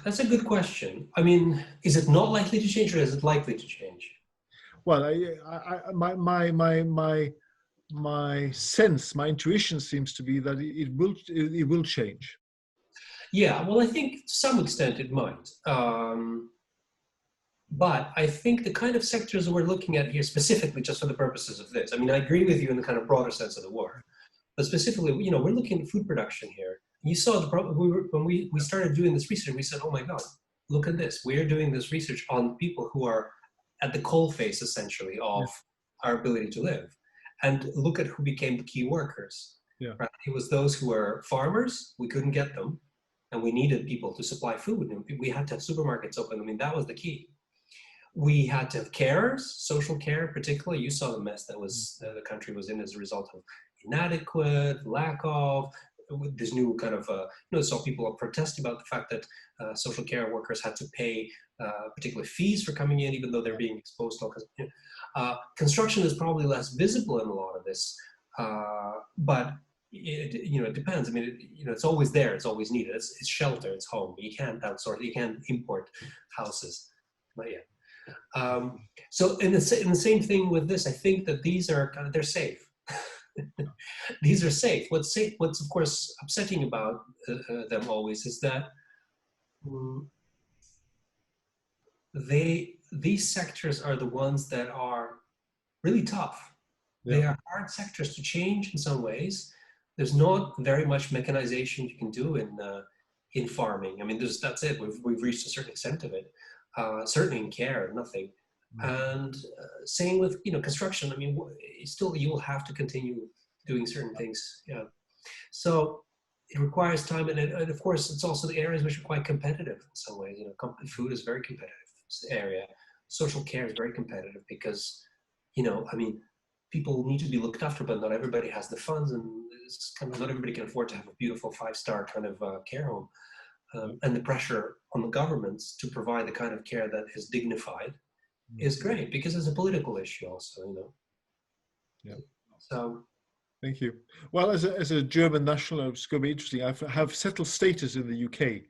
That's a good question. I mean, is it not likely to change, or is it likely to change? Well, my sense, my intuition seems to be that it will change. Yeah, well, I think to some extent it might. But I think the kind of sectors that we're looking at here, specifically just for the purposes of this, I mean, I agree with you in the kind of broader sense of the word, but specifically, you know, we're looking at food production here. You saw the problem when we started doing this research, we said, oh my God, look at this. We're doing this research on people who are at the coalface, essentially, of our ability to live. And look at who became the key workers. Yeah. Right? It was those who were farmers, we couldn't get them, and we needed people to supply food, and we had to have supermarkets open. I mean, that was the key. We had to have carers, social care particularly. You saw the mess that was the country was in as a result of inadequate, lack of, this new kind of, you know, saw people protest about the fact that social care workers had to pay particular fees for coming in, even though they're being exposed to all kinds of, construction is probably less visible in a lot of this, but it depends. I mean, it's always there. It's always needed. It's shelter. It's home. You can't outsource. You can't import houses. But yeah. So in the same thing with this, I think that these are they're safe. These are safe. What's of course upsetting about them always is that these sectors are the ones that are really tough. Yeah. They are hard sectors to change in some ways. There's not very much mechanization you can do in farming. I mean, that's it. We've reached a certain extent of it. Certainly in care, nothing. And same with construction. I mean, still you will have to continue doing certain things. Yeah. So it requires time, and of course it's also the areas which are quite competitive in some ways. Food is a very competitive area. Social care is very competitive because I mean, people need to be looked after, but not everybody has the funds, and it's kind of not everybody can afford to have a beautiful 5-star kind of care home. And the pressure on the governments to provide the kind of care that is dignified is great, because it's a political issue also, Yeah. So. Thank you. Well, as a German national, it's going to be interesting. I have settled status in the UK,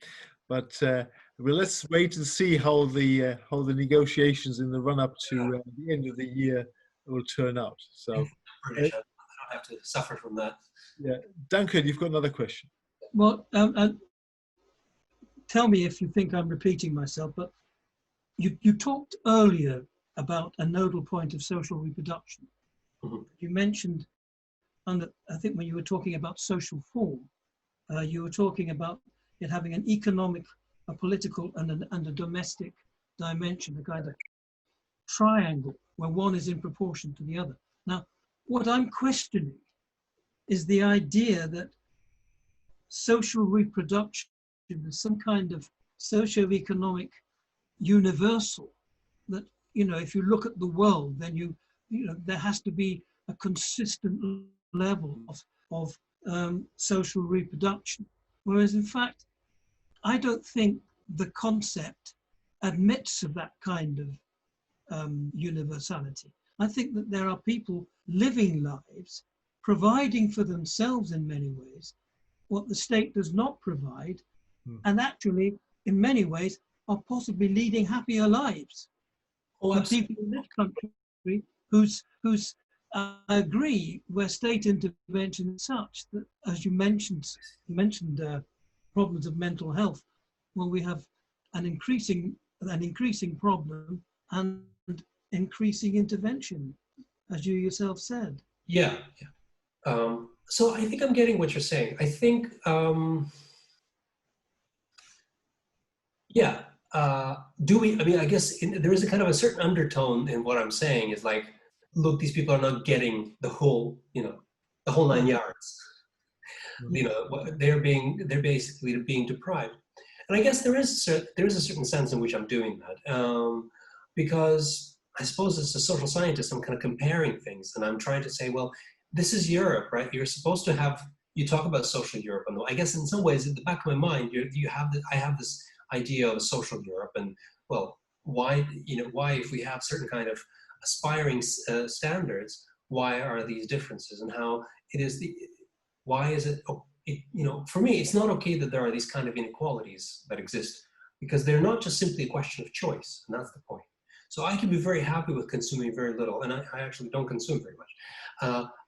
but well, let's wait and see how the negotiations in the run-up to the end of the year will turn out. So, British, I don't have to suffer from that. Yeah, Duncan, you've got another question. Well, tell me if you think I'm repeating myself, but you talked earlier about a nodal point of social reproduction. Mm-hmm. You mentioned, I think when you were talking about social form, you were talking about it having an economic, a political, and a domestic dimension, a kind of triangle where one is in proportion to the other. Now, what I'm questioning is the idea that social reproduction is some kind of socio-economic universal that, you know, if you look at the world, then you know, there has to be a consistent level of social reproduction. Whereas in fact, I don't think the concept admits of that kind of universality. I think that there are people living lives, providing for themselves in many ways, what the state does not provide, and actually, in many ways, are possibly leading happier lives. Oh, the people in this country whose I agree where state intervention is such that, as you mentioned problems of mental health. Well, we have an increasing problem and increasing intervention, as you yourself said. Yeah, yeah. So I think I'm getting what you're saying. I think, yeah. I mean, I guess there is a kind of a certain undertone in what I'm saying is like, look, these people are not getting the whole, you know, the whole 9 yards. You know, they're basically being deprived. And I guess there is a certain sense in which I'm doing that, because I suppose as a social scientist, I'm kind of comparing things, and I'm trying to say, well, this is Europe, right? You're supposed to have, you talk about social Europe, and I guess in some ways, in the back of my mind, I have this idea of a social Europe, and well, why if we have certain kind of aspiring standards, why are these differences, and how it is why is it, you know, for me, it's not okay that there are these kind of inequalities that exist, because they're not just simply a question of choice, and that's the point. So I can be very happy with consuming very little, and I actually don't consume very much,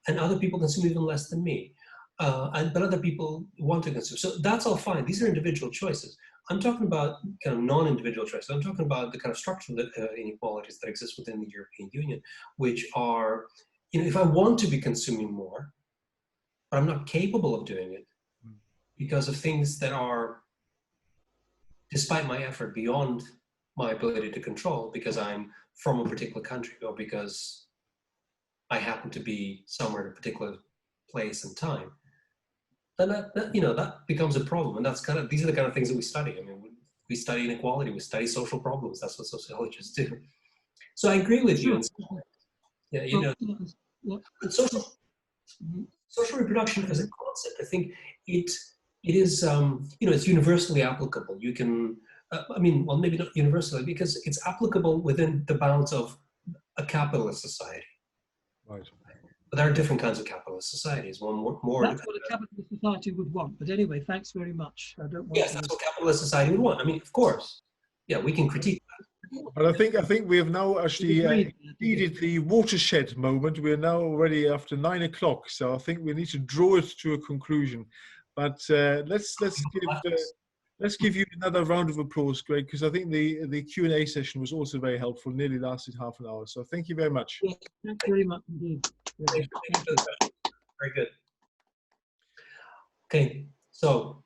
and other people consume even less than me, but other people want to consume. So that's all fine. These are individual choices. I'm talking about kind of non-individual choices. I'm talking about the kind of structural inequalities that exist within the European Union, which are, you know, if I want to be consuming more, but I'm not capable of doing it because of things that are, despite my effort, beyond my ability to control, because I'm from a particular country or because I happen to be somewhere at a particular place and time, then that, you know, that becomes a problem. And that's kind of, these are the kind of things that we study. I mean, we study inequality, we study social problems. That's what sociologists do. So I agree with you. Yeah, you know, social reproduction as a concept, I think it is, you know, it's universally applicable. You can, I mean, well, maybe not universally, because it's applicable within the bounds of a capitalist society. Right. But there are different kinds of capitalist societies. One more. That's what a capitalist society would want. But anyway, thanks very much. I don't want. Yes, that's what capitalist society would want. I mean, of course. Yeah, we can critique that. But I think we have now actually exceeded the watershed moment. We're now already after 9 o'clock, so I think we need to draw it to a conclusion. But let's give you another round of applause, Greg, because I think the Q&A session was also very helpful. Nearly lasted half an hour. So thank you very much. Yes, thanks very much indeed. Thank you. Very good. Okay, so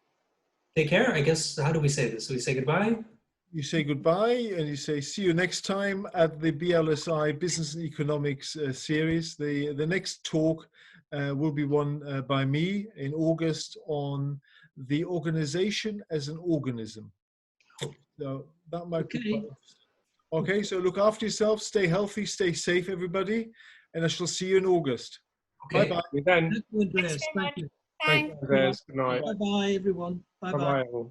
take care. I guess, how do we say this? Do we say goodbye? You say goodbye and you say see you next time at the BLSI Business and Economics series. The next talk will be one by me in August on the organization as an organism. So that might be fun. Okay, so look after yourself, stay healthy, stay safe, everybody, and I shall see you in August. Okay. Bye-bye. Thank you, Andreas. Thank you. Thank you, Andreas. Good night. Bye-bye, everyone. Bye-bye. Bye-bye.